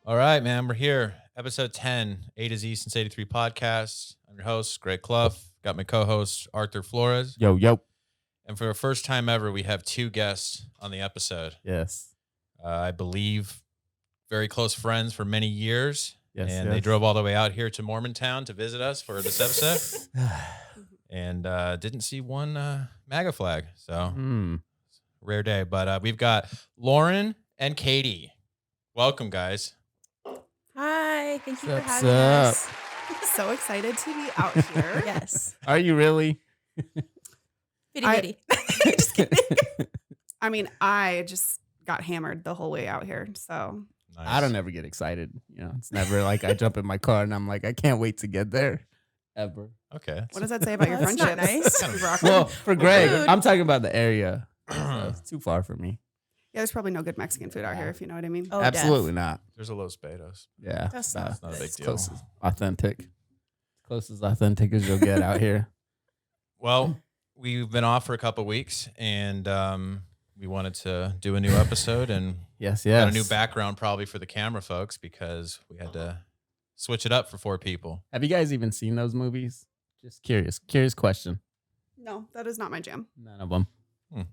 All right, man. We're here. Episode 10, A2Z Since 83 podcast. I'm your host, Greg Clough. Got my co-host, Arthur Flores. Yo. And for the first time ever, we have two guests on the episode. Yes. I believe very close friends for many years. Yes. They drove all the way out here to Mormontown to visit us for this episode. And didn't see one MAGA flag. So rare day. But we've got Lauren and Katie. Welcome, guys. Hi, thank you for What's having up? us. So excited to be out here. Yes. Are you really? Bitty. Just kidding. I mean, I just got hammered the whole way out here. So Nice. I don't ever get excited. You know, it's never like I jump in my car and I'm like, I can't wait to get there. Ever. Okay. what does that say about your That's not friendship? nice. Super awkward. Well, for Greg, Rude. I'm talking about the area. So it's too far for me. Yeah, there's probably no good Mexican food out here, if you know what I mean. Oh, Absolutely not. There's a Los Betos. Yeah. That's nah, It's not a big it's deal. close as authentic. Close as authentic as you'll get out here. Well, we've been off for a couple weeks, and we wanted to do a new episode, and Yes. got a new background probably for the camera folks because we had to switch it up for 4 people. Have you guys even seen those movies? Just curious. Curious question. No, that is not my jam. None of them.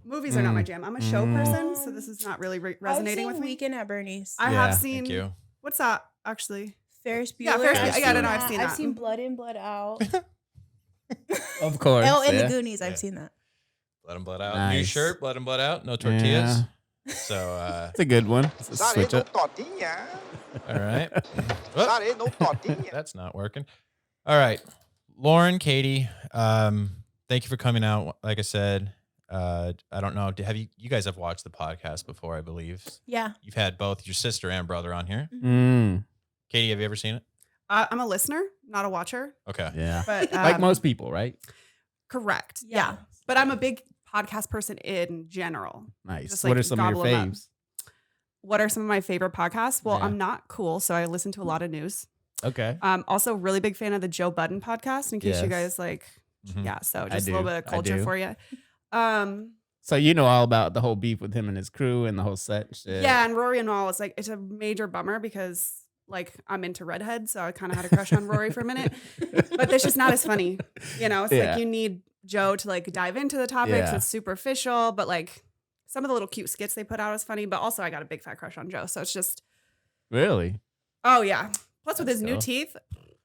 Movies are not my jam. I'm a show person, so this is not really resonating with me. Weekend at Bernie's. I Yeah. have seen. Thank you. What's that actually? Ferris Bueller. Yeah, Ferris Bueller. I've Yeah, no, seen I've that. seen I've that. seen Blood In, Blood Out. Of course. Oh, and yeah. the Goonies. Yeah. I've seen that. Blood and blood out. New Nice. shirt, blood and blood out. No tortillas. Yeah. So, It's a good one. It's a Sorry, switch no up. tortilla. all right. Whoop, Sorry, no tortilla. that's not working. All right. Lauren, Katie, thank you for coming out. Like I said, I don't know. Have you guys have watched the podcast before, I believe. Yeah. You've had both your sister and brother on here. Mm, Katie, have you ever seen it? I'm a listener, not a watcher. Okay. yeah. But Like most people, right? correct. Yeah. Yeah. But I'm a big podcast person in general. Nice. Just, What like, are some of your gobble 'em up. faves? What are some of my favorite podcasts? Well, Yeah. I'm not cool, so I listen to a lot of news. Okay. Also really big fan of the Joe Budden podcast, in case you Yes. guys like, Mhm. yeah. So I just a little do. bit of I culture do. for you. So you know all about the whole beef with him and his crew and the whole set and shit. Yeah, and Rory and all, it's like, it's a major bummer because like I'm into redheads, so I kind of had a crush on Rory for a minute, but it's just not as funny. You know, it's Yeah. like you need Joe to like dive into the topics. Yeah. It's superficial, but like some of the little cute skits they put out is funny, but also I got a big fat crush on Joe. So it's just, Really? oh yeah. Plus with That's his new cool. teeth,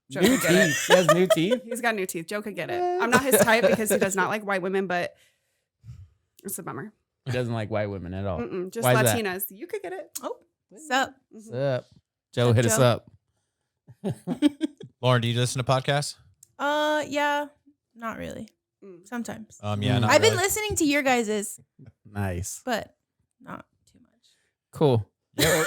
Joe New could get it. teeth. He has new teeth? He's got new teeth. Joe could get it. I'm not his type because he does not like white women, but it's a bummer. He doesn't like white women at all. Just Why is that? Latinas. You could get it. Oh, what's up? What's up? Joe, Up, hit us Joe? up. Lauren, do you listen to podcasts? Yeah. Not really. Mm. Sometimes. Yeah, not I've been really. listening to your guys's, Nice. but not too much. Cool. Yeah,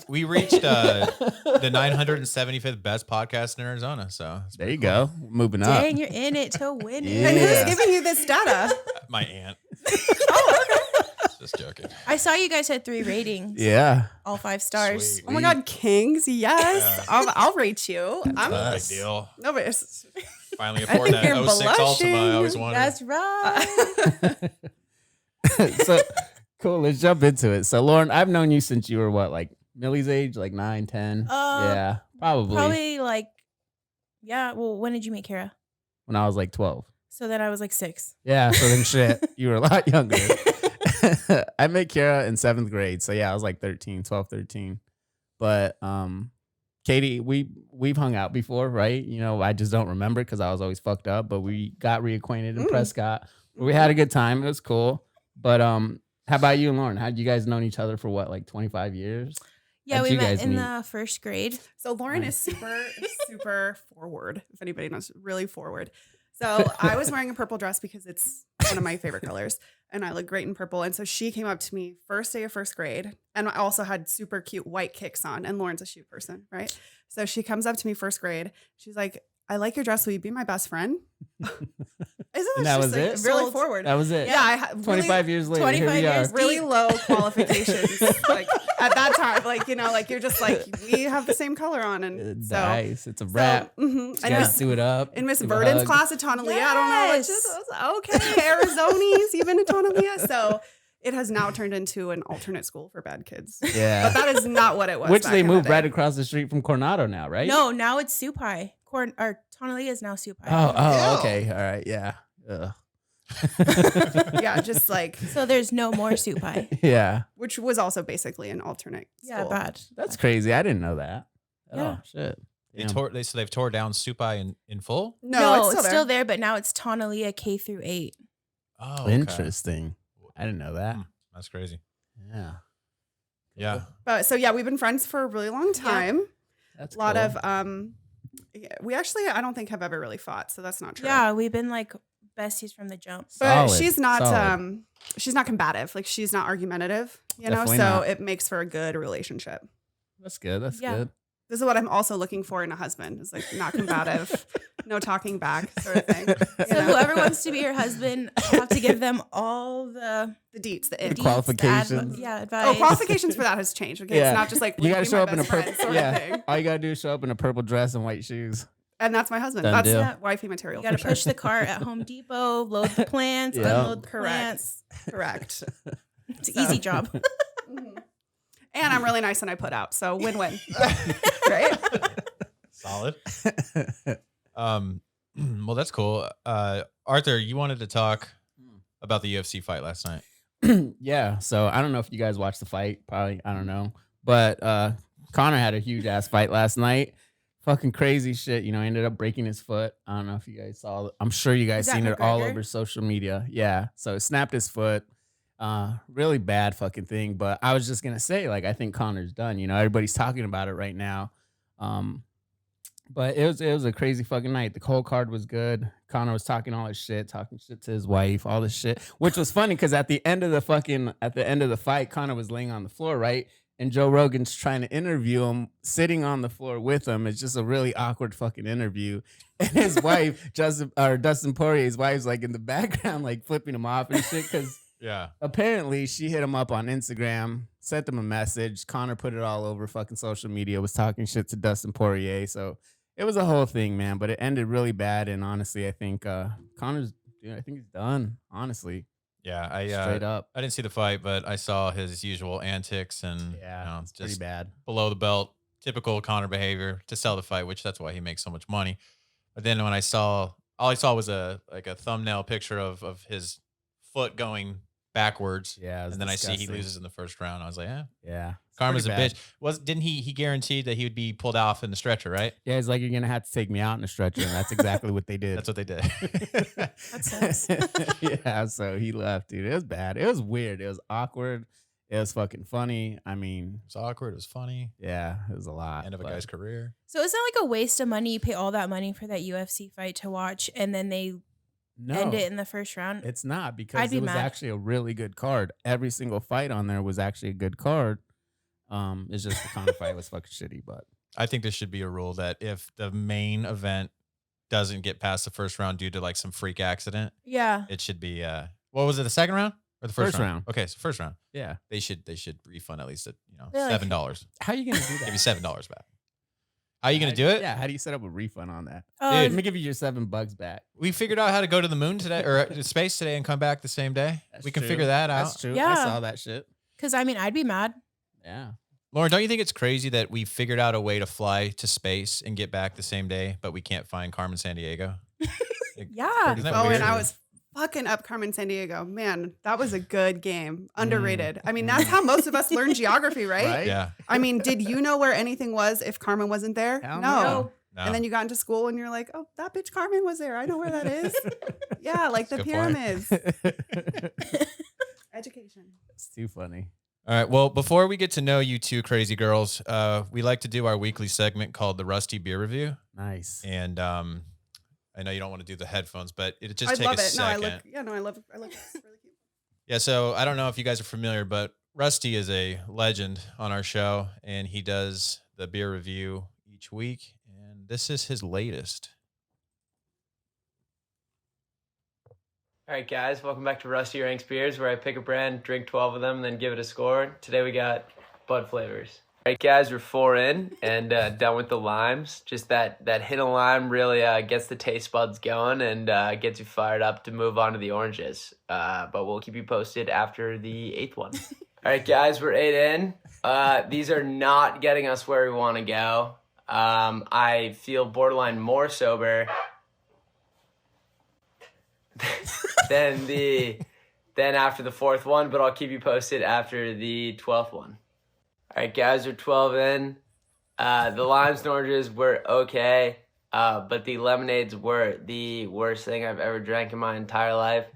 we reached the 975th best podcast in Arizona. So it's There you pretty cool. go. Moving up. Dang, you're in it to win Yeah. And it. who's giving you this data? My aunt. Oh, okay. Just joking. I saw you guys had 3 ratings. Yeah. All 5 stars. Sweet. Oh my God, kings. Yes. I'll rate you. I'm Not a big Nice. deal. no, but it's, Finally I afford think that you're 06 Ultima I blushing. always wanted. That's right. So cool. Let's jump into it. So Lauren, I've known you since you were what, like Millie's age, like 9, 10? Yeah, probably. Probably like, yeah. Well, when did you meet Kara? When I was like 12. So then I was like 6. Yeah. So then shit, you were a lot younger. I met Kara in 7th grade. So yeah, I was like 12, 13. But Katie, we've hung out before, right? You know, I just don't remember because I was always fucked up. But we got reacquainted in Prescott. We had a good time. It was cool. But how about you and Lauren? Had you guys known each other for what, like 25 years? Yeah, How'd we you met guys in meet? the 1st grade. so Lauren is super forward. If anybody knows, really forward. So I was wearing a purple dress because it's one of my favorite colors and I look great in purple. And so she came up to me first day of 1st grade and I also had super cute white kicks on, and Lauren's a shoe person, right? So she comes up to me 1st grade. She's like, I like your dress. Will you be my best friend? Isn't And that just, was like, it? really Sold. forward? That was it. Yeah, I really, 25 years later, 25 here we years are. really low qualifications. Like at that time, like, you know, like you're just like, we have the same color on. And so, Nice. It's a wrap. mhm. You And guys Miss, do it up. in Miss give a Verdon's hug. class at Tonalea, I don't know. It's Yes. just, I was like, okay, Arizonis, even at Tonalea. So It has now turned into an alternate school for bad kids. Yeah. But that is not what it was. Which back they in the moved day. right across the street from Coronado now, right? No, now it's Supai. Or Tonalea is now Supai. Oh, Ew. okay. All right. Yeah. Ugh. Yeah, just like, So there's no more Supai. Yeah. which was also basically an alternate Yeah, school. bad. That's crazy. I didn't know that. Yeah. Oh, shit. Damn. They've tore down Supai in full. No, it's still there, but now it's Tonalea K through 8. Oh, okay. Interesting. I didn't know that. That's crazy. Yeah. Yeah. But so yeah, we've been friends for a really long time. That's A lot cool. of yeah, we actually I don't think have ever really fought, so that's not true. Yeah, we've been like besties from the jump. But Solid, she's not solid. she's not combative. Like she's not argumentative, you Definitely know, so not. it makes for a good relationship. That's good. That's Yeah. good. This is what I'm also looking for in a husband. Is like not combative, no talking back sort of thing. You So know? whoever wants to be your husband, I'll have to give them all the The deets, the The it. qualifications. advice. Oh, qualifications for that has changed. Okay, Yeah. it's not just like You gotta be show my up in a best friend purple. sort of Yeah. thing. All you gotta do is show up in a purple dress and white shoes. And that's my husband. Done That's deal. wifey material. You got to for sure. push the cart at Home Depot, load the plants, Yeah. unload the Correct. plants. Correct. It's an easy job. Mhm. And I'm really nice and I put out, so win-win. Right? Solid. Well, that's cool. Arthur, you wanted to talk about the UFC fight last night. Yeah. So I don't know if you guys watched the fight. Probably. I don't know. But Connor had a huge ass fight last night. Fucking crazy shit. You know, ended up breaking his foot. I don't know if you guys saw. I'm sure you guys Is that seen it all McGregor? over social media. Yeah. So it snapped his foot. Really bad fucking thing. But I was just gonna say, like, I think Connor's done. You know, everybody's talking about it right now. But it was a crazy fucking night. The whole card was good. Connor was talking all his shit, talking shit to his wife, all this shit, which was funny because at the end of the fight, Connor was laying on the floor, right? And Joe Rogan's trying to interview him, sitting on the floor with him. It's just a really awkward fucking interview. And his wife, Dustin Poirier's wife's like in the background, like flipping him off and shit because Yeah. apparently she hit him up on Instagram, sent him a message. Connor put it all over fucking social media, was talking shit to Dustin Poirier. So it was a whole thing, man. But it ended really bad. And honestly, I think Connor's, I think he's done. Honestly, Yeah. straight up. I didn't see the fight, but I saw his usual antics and Yeah, you know, it's pretty just bad. below the belt, typical Connor behavior to sell the fight, which that's why he makes so much money. But then when all I saw was a thumbnail picture of his foot going backwards. Yeah, it was And then I see he disgusting. loses in the first round. I was like, Yeah, it's karma's a pretty bitch. bad. Didn't he guaranteed that he would be pulled off in the stretcher, right? Yeah, he's like, you're gonna have to take me out in a stretcher, and that's exactly what they did. That's what they did. That sucks. Yeah, so he left, dude. It was bad. It was weird. It was awkward. It was fucking funny. I mean, It was awkward. It was funny. yeah, it was a lot. End of a but- guy's career. So isn't it like a waste of money? You pay all that money for that UFC fight to watch, and then they No, end it in the first round. it's not because I'd be it was mad. actually a really good card. Every single fight on there was actually a good card. It's just the Conor fight was fucking shitty, but I think this should be a rule that if the main event doesn't get past the first round due to like some freak accident, Yeah. it should be what was it, the second round or the first, First round. Okay, so first round. yeah. They should refund at least Really? $7. How you gonna do Give that? you $7 back. How are you gonna do it? Yeah. How do you set up a refund on that? Oh, Let me give you your $7 back. We figured out how to go to the moon today or space today and come back the same day. That's We can true. figure that out. That's true. I Yeah. saw that shit. because I mean, I'd be mad. Yeah. Lauren, don't you think it's crazy that we figured out a way to fly to space and get back the same day, but we can't find Carmen San Diego? Yeah. Isn't that Oh, weird? and I was fucking up Carmen San Diego. Man, that was a good game. Underrated. I mean, that's how most of us learn geography, right? Right? Yeah. I mean, did you know where anything was if Carmen wasn't there? Hell no. no. No. And then you got into school and you're like, oh, that bitch Carmen was there. I know where that is. Yeah, like the That's a good point. pyramids. Education. It's too funny. All right. Well, before we get to know you two crazy girls, we like to do our weekly segment called the Rusty Beer Review. Nice. And I know you don't want to do the headphones, but it just I take love a it. No, I second. love it. It's really cute. Yeah. So I don't know if you guys are familiar, but Rusty is a legend on our show, and he does the beer review each week. And this is his latest. All right, guys, welcome back to Rusty Ranks Beers, where I pick a brand, drink 12 of them, and then give it a score. Today we got Bud flavors. All right, guys, we're 4 in and done with the limes. Just that hint of lime really gets the taste buds going and gets you fired up to move on to the oranges. But we'll keep you posted after the 8th one. All right, guys, we're 8 in. These are not getting us where we want to go. I feel borderline more sober than after the 4th one, but I'll keep you posted after the 12th one. All right, guys, we're 12 in. The limes and oranges were okay, but the lemonades were the worst thing I've ever drank in my entire life.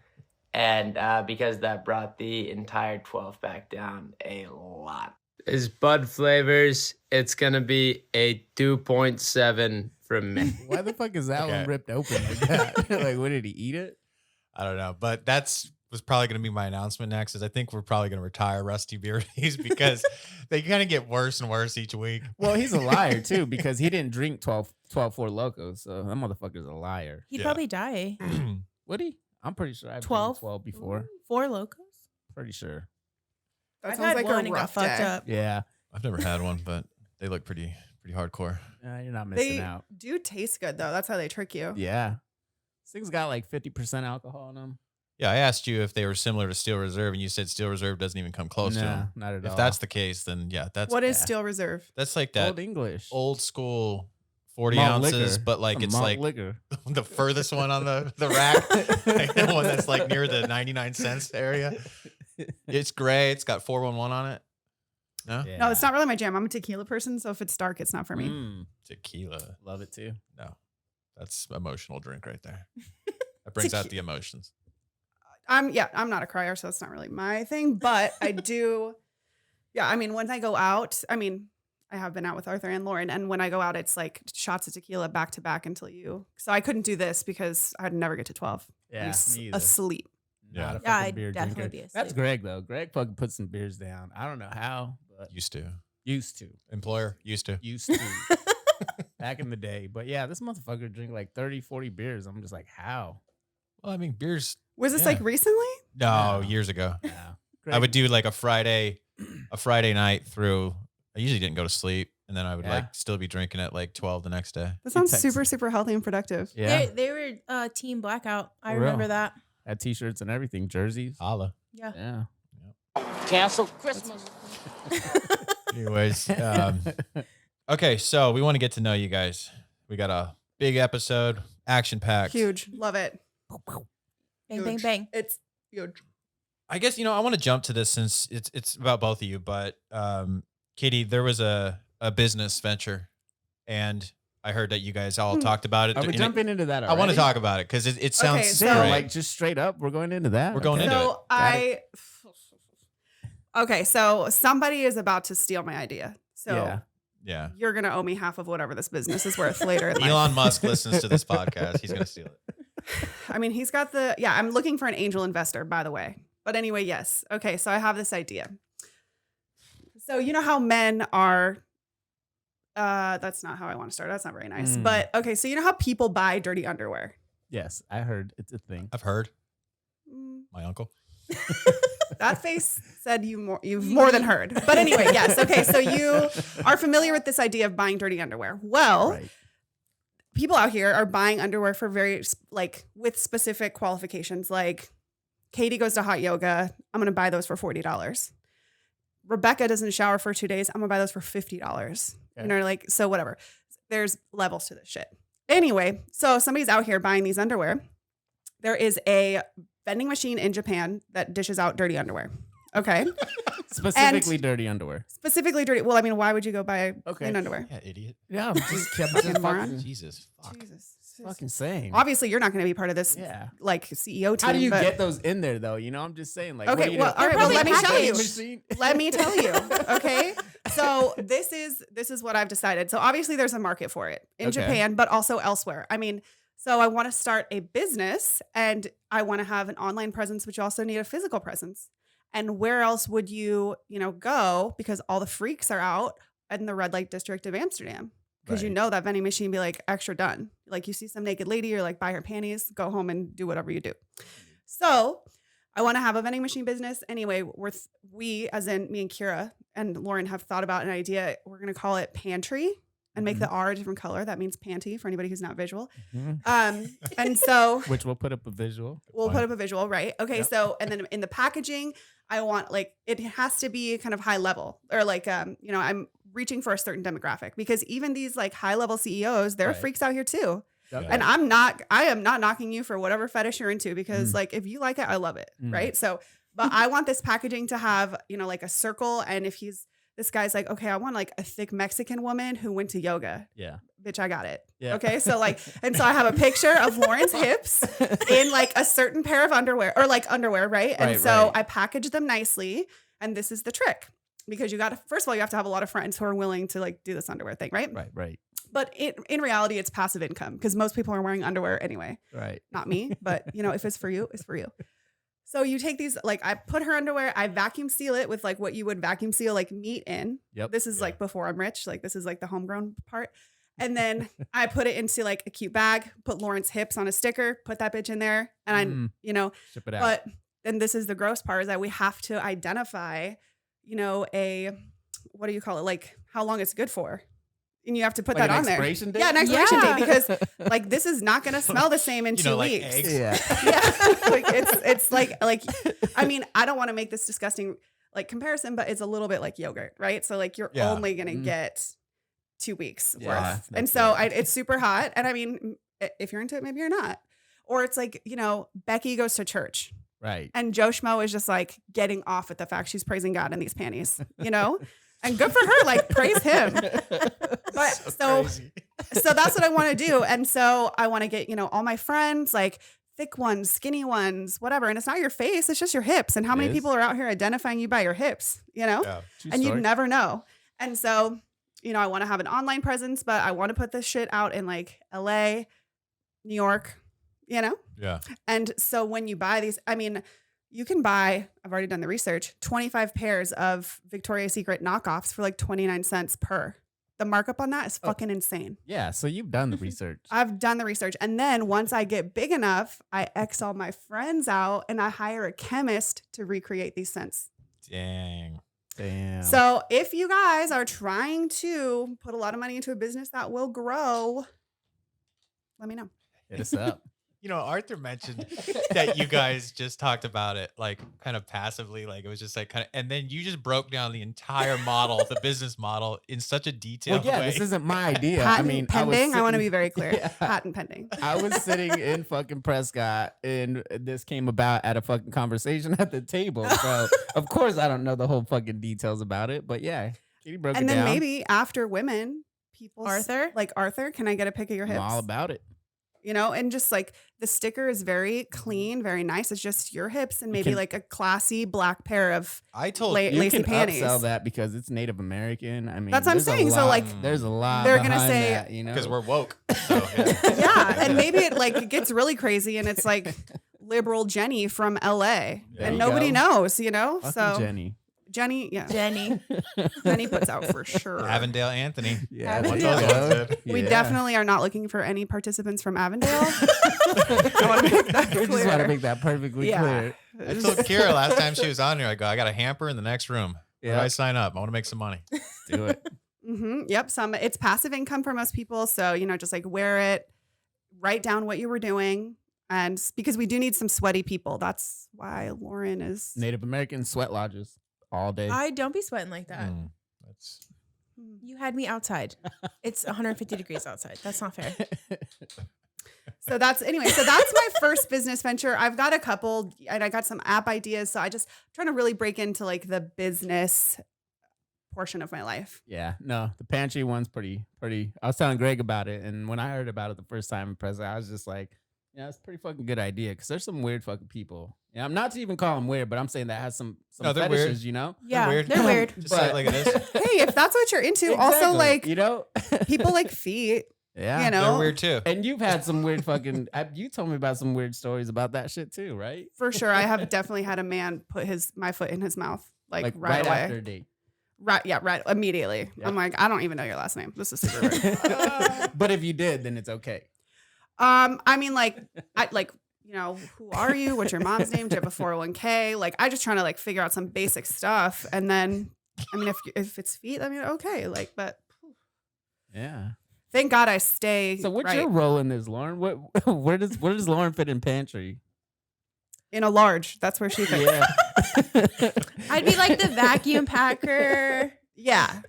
And because that brought the entire 12 back down a lot. As Bud flavors, it's going to be a 2.7 from me. Why the fuck is that Okay. one ripped open like that? Like, what did he eat it? I don't know, but was probably going to be my announcement next. Is I think we're probably going to retire Rusty Beardies because they kind of get worse and worse each week. Well, he's a liar too because he didn't drink 12 Four Locos, so that motherfucker's a liar. He'd Yeah. probably die. Would he? I'm pretty sure I've 12? drank 12 before. 4 locos. Pretty sure. That I've sounds had like one a and got rough fucked day. up. Yeah. I've never had one, but they look pretty hardcore. You're not missing They out. do taste good though. That's how they trick you. Yeah. This thing's got like 50% alcohol in them. Yeah, I asked you if they were similar to Steel Reserve, and you said Steel Reserve doesn't even come close to Nah, them. not at all. If that's the case, then yeah, What is yeah. Steel Reserve? that's like that Old English. old school 40 Malt ounces, liquor. but like A it's malt like liquor. the furthest one on the rack, like the one that's like near the 99 cents area. It's gray. It's got 411 on it. No, Yeah. No, it's not really my jam. I'm a tequila person, so if it's dark, it's not for me. tequila. Love it too. No, that's emotional drink right there. That brings out the emotions. I'm not a crier, so it's not really my thing. But I do, yeah. I mean, when I go out, I have been out with Arthur and Lauren, and when I go out, it's like shots of tequila back to back until you. So I couldn't do this because I'd never get to 12. Yeah. I'm Me either. asleep. Yeah. Not a Yeah, fucking I'd beer definitely drinker. be asleep. That's Greg though. Greg fucking put some beers down. I don't know how, but Used to. used to. Employer used to. Used to. Back in the day. But yeah, this motherfucker drink like 30, 40 beers. I'm just like, how? Well, I mean, beers. Was this Yeah. like recently? No, No. years ago. Yeah. I would do like a Friday night through. I usually didn't go to sleep, and then I would Yeah. like still be drinking at like 12 the next day. That sounds Texas. super, super healthy and productive. Yeah. They were team blackout. I For remember real. that. Had t-shirts and everything, jerseys. Holla. Yeah. Yeah. Canceled Christmas. Anyways, okay, so we want to get to know you guys. We got a big episode, action packed. Huge. Love it. Bang, bang, Huge. bang. It's huge. I guess I want to jump to this since it's about both of you. But Katie, there was a business venture, and I heard that you guys all talked about it. Are we And jumping into that I want to already? talk about it because it sounds Okay, so- Damn, great. like just straight up, we're going into that. We're going Okay. into it. So okay, so somebody is about to steal my idea. So Yeah. Yeah. you're gonna owe me half of whatever this business is worth later in life. Elon Musk listens to this podcast. He's gonna steal it. I mean, he's got I'm looking for an angel investor, by the way. But anyway, yes. Okay, so I have this idea. So you know how men are that's not how I want to start. That's not very nice. Mm. But okay, so you know how people buy dirty underwear? Yes, I heard it's a thing. I've heard Mm, my uncle. that face said you've more than heard. But anyway, yes. Okay, so you are familiar with this idea of buying dirty underwear. Well, Right. people out here are buying underwear for very with specific qualifications. Like Katie goes to hot yoga. I'm going to buy those for $40. Rebecca doesn't shower for 2 days. I'm going to buy those for $50. Okay. You know, like, so whatever. There's levels to this shit. Anyway, so somebody's out here buying these underwear. There is a vending machine in Japan that dishes out dirty underwear. Okay. Specifically dirty underwear. Specifically dirty. Well, I mean, why would you go buy clean underwear? Yeah, idiot. Yeah, I'm just kept Fucking moron. Jesus. Fuck. Jesus. fucking saying. Obviously, you're not going to be part of this Yeah. like CEO team. How do you but get those in there though? You know, I'm just saying. Like, Okay, what do you well, do? all right, well, let me tell Vending you. machine? Let me tell you. Okay. So this is what I've decided. So obviously there's a market for it in Okay. Japan, but also elsewhere. I mean, so I want to start a business and I want to have an online presence, but you also need a physical presence. And where else would you, go? Because all the freaks are out in the red light district of Amsterdam. Because you Right. know that vending machine be like extra done. Like you see some naked lady, you're like, buy her panties, go home and do whatever you do. So I want to have a vending machine business. Anyway, we, as in me and Kira, and Lauren have thought about an idea. We're going to call it pantry and make the R a different color. That means panty for anybody who's not visual. And so which we'll put up a visual. We'll put up a visual, right? Okay. Yep. So, and then in the packaging, I want like, it has to be kind of high level or like, you know, I'm reaching for a certain demographic because even these like high level CEOs, they're Right. freaks out here too. Yep. And I am not knocking you for whatever fetish you're into because like, if you like it, I love it. Right. So, but I want this packaging to have, you know, like a circle. And if this guy's like, okay, I want like a thick Mexican woman who went to yoga. Yeah. Bitch, I got it. Yeah. Okay. So like, and so I have a picture of Lauren's hips in like a certain pair of underwear or like underwear. Right. And Right, so right. I package them nicely. And this is the trick because you got to, first of all, you have to have a lot of friends who are willing to like do this underwear thing. Right. Right. But in reality, it's passive income because most people are wearing underwear anyway. Right. Not me, but you know, if it's for you, it's for you. So you take these, like I put her underwear, I vacuum seal it with like what you would vacuum seal like meat in. Yep. This is like before I'm rich. Like this is like the homegrown part. And then I put it into like a cute bag, put Lauren's hips on a sticker, put that bitch in there. And I, you know, Ship it out. but then this is the gross part is that we have to identify, you know, what do you call it? Like how long it's good for. And you have to put Like that an on there. expiration date? Yeah, an expiration Yeah. date because like this is not going to smell the same in You 2 know, like weeks. eggs. Yeah. Yeah, like it's like I mean, I don't want to make this disgusting like comparison, but it's a little bit like yogurt, right? So like you're Yeah. only gonna get 2 weeks Yeah, worth, and that's so it. it's super hot. And I mean, if you're into it, maybe you're not. Or it's like, you know, Becky goes to church Right. and Joe Schmo is just like getting off at the fact she's praising God in these panties, you know. And good for her, like praise him. But so that's what I want to do. And so I want to get, you know, all my friends, like thick ones, skinny ones, whatever. And it's not your face, it's just your hips. And how It many is. people are out here identifying you by your hips, you know? Yeah. True And story. you'd never know. And so, you know, I want to have an online presence, but I want to put this shit out in like LA, New York, you know? Yeah. And so when you buy these, I mean, you can buy, I've already done the research, 25 pairs of Victoria's Secret knockoffs for like 29 cents per. The markup on that is fucking insane. Yeah. So you've done the research. I've done the research. And then once I get big enough, I X all my friends out and I hire a chemist to recreate these scents. Dang. Damn. So if you guys are trying to put a lot of money into a business that will grow, let me know. hit us up. You know, Arthur mentioned that you guys just talked about it like kind of passively, like it was just like kind of, and then you just broke down the entire model, the business model in such a detailed Well, yeah, way. this isn't my idea. Patent I mean, pending. I want to be sitting- very clear. Yeah. Patent pending. I was sitting in fucking Prescott and this came about at a fucking conversation at the table. So, of course, I don't know the whole fucking details about it. But yeah, Katie broke And it then down. maybe after women, people Arthur? like Arthur, can I get a pic of your I'm hips? all about it. You know, and just like the sticker is very clean, very nice. It's just your hips and maybe can- like a classy black pair of I told la- You lacy can panties. upsell that because it's Native American. I mean, That's what I'm there's a saying. So, lot- like, there's a lot. they're gonna behind say- that, you know, because we're woke. So, yeah. Yeah, and maybe it like it gets really crazy and it's like liberal Jenny from LA There and you nobody go. knows, you know? Fucking So Jenny. Jenny, yeah. Jenny. Jenny puts out for sure. Avondale Anthony. Yeah, Avondale. there you That's what I go. said. We Yeah. definitely are not looking for any participants from Avondale. I want to make that We just want to clear. make that perfectly Yeah. clear. I told Kira last time she was on here, I go, I got a hamper in the next room. Where do Yeah. I sign up? I want to make some money. Do it. Yep. It's passive income for most people. So, you know, just like wear it, write down what you were doing. And because we do need some sweaty people. That's why Lauren is. Native American sweat lodges all day. I don't be sweating like that. That's You had me outside. It's 150 degrees outside. That's not fair. So that's my first business venture. I've got a couple and I got some app ideas. So I'm trying to really break into like the business portion of my life. Yeah, no, the pantry one's pretty. I was telling Greg about it, and when I heard about it the first time in Prescott, I was just like, yeah, it's a pretty fucking good idea because there's some weird fucking people. Yeah, I'm not to even call them weird, but I'm saying that has some No, they're fetishes, weird. you know. Yeah, weird. they're weird. just say it like it is. Hey, if that's what you're into, also Exactly, like you know, people like feet, yeah, you know, They're weird too. And you've had some weird fucking. You told me about some weird stories about that shit too, right? for sure. I have definitely had a man put my foot in his mouth like right right away. after a date. Right. Yeah. Right. Immediately. Yep. I'm like, I don't even know your last name. This is super weird. But if you did, then it's okay. I mean, like, you know, who are you? What's your mom's name? Do you have a 401k? Like, I just trying to like figure out some basic stuff. And then I mean, if it's feet, I mean, okay, like, but Yeah. thank God I stay. So what's right your role in this, Lauren? Where does Lauren fit in pantry? in a large. That's where she fits. Yeah. I'd be like the vacuum packer, Yeah.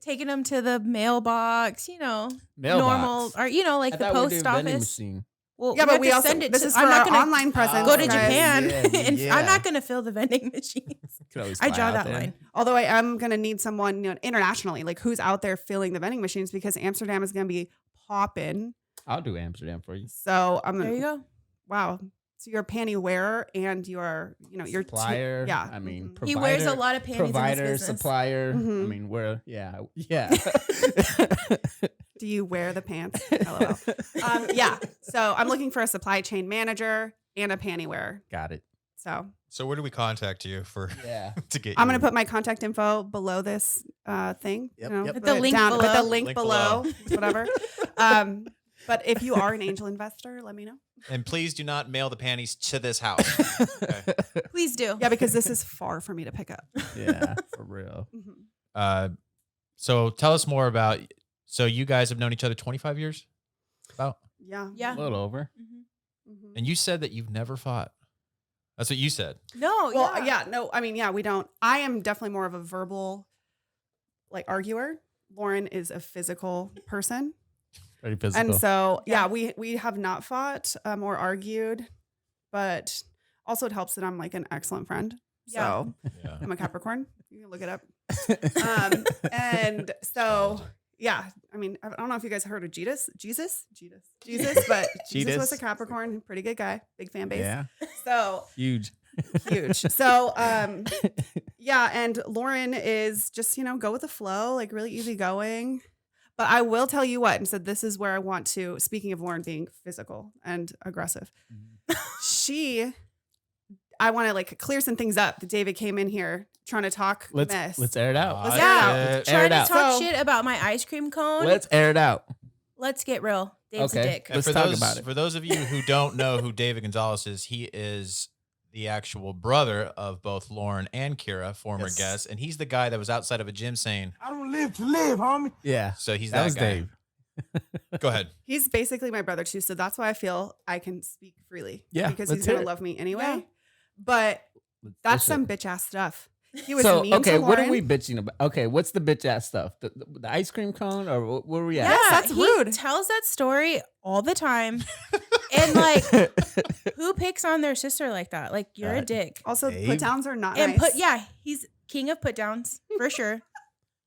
taking them to the mailbox, normal, Mailbox. or like I the thought we were post doing vending office. machine. Well, Yeah, but we have to also, send it this to, is for I'm not our gonna online presence. go to guys. Japan, Yeah, and yeah. I'm not gonna fill the vending machines. Could always I fly draw out that there. line. Although I am going to need someone internationally, like who's out there filling the vending machines because Amsterdam is going to be popping. I'll do Amsterdam for you. So I'm There going you to, go. wow. So you're a panty wearer and you're, your Supplier. yeah. I mean, Mhm. provider, He wears a lot of panties provider, in this business. supplier. I Mhm. mean, we're yeah. Do you wear the pants? LOL. Yeah. So I'm looking for a supply chain manager and a panty wearer. Got it. So So where do we contact you for Yeah. to get? I'm you? going to put my contact info below this thing. Yep, yep. With the link Put the below. link Link below, below. whatever. But if you are an angel investor, let me know. And please do not mail the panties to this house. Okay. Please do. Yeah, because this is far for me to pick up. Yeah, for real. Mhm. So tell us more about. So you guys have known each other 25 years, about, Yeah. Yeah. A little over. Mhm. Mhm. and you said that you've never fought. That's what you said. No. Well, yeah, no, I mean, yeah, we don't. I am definitely more of a verbal, like, arguer. Lauren is a physical person. Very physical. And so, Yeah. we have not fought or argued, but also it helps that I'm like an excellent friend. Yeah. So Yeah. I'm a Capricorn. You can look it up. And so, yeah, I mean, I don't know if you guys heard of Jesus, but Jesus was a Capricorn, pretty good guy, big fan base. yeah, So huge. huge. So, yeah, and Lauren is just, go with the flow, like really easygoing. But I will tell you what, and so this is where I want to, speaking of Lauren being physical and aggressive, I want to like clear some things up. David came in here trying to talk mess. Let's air it out. Let's Yeah. air it out. Air Trying it to out. talk So- shit about my ice cream cone. Let's air it out. Let's get real. Dave's a Okay. dick. And Let's for talk those, about it. For those of you who don't know who David Gonzales is, he is the actual brother of both Lauren and Kira, former Yes. guests, and he's the guy that was outside of a gym saying, I don't live to live, homie. Yeah, so he's that that was guy. Dave. Go ahead. He's basically my brother too, so that's why I feel I can speak freely. Yeah, because let's he's hear gonna it. love me anyway. Yeah. But that's Let's some hear bitch ass stuff. He it. was So mean okay, to what are Lauren. we bitching about? Okay, what's the bitch ass stuff? The ice cream cone, or where are we at? Yeah, that's he rude. tells that story all the time. And like, who picks on their sister like that? Like, you're a dick. Also, Dave? put downs are not And nice. he's king of put downs for sure.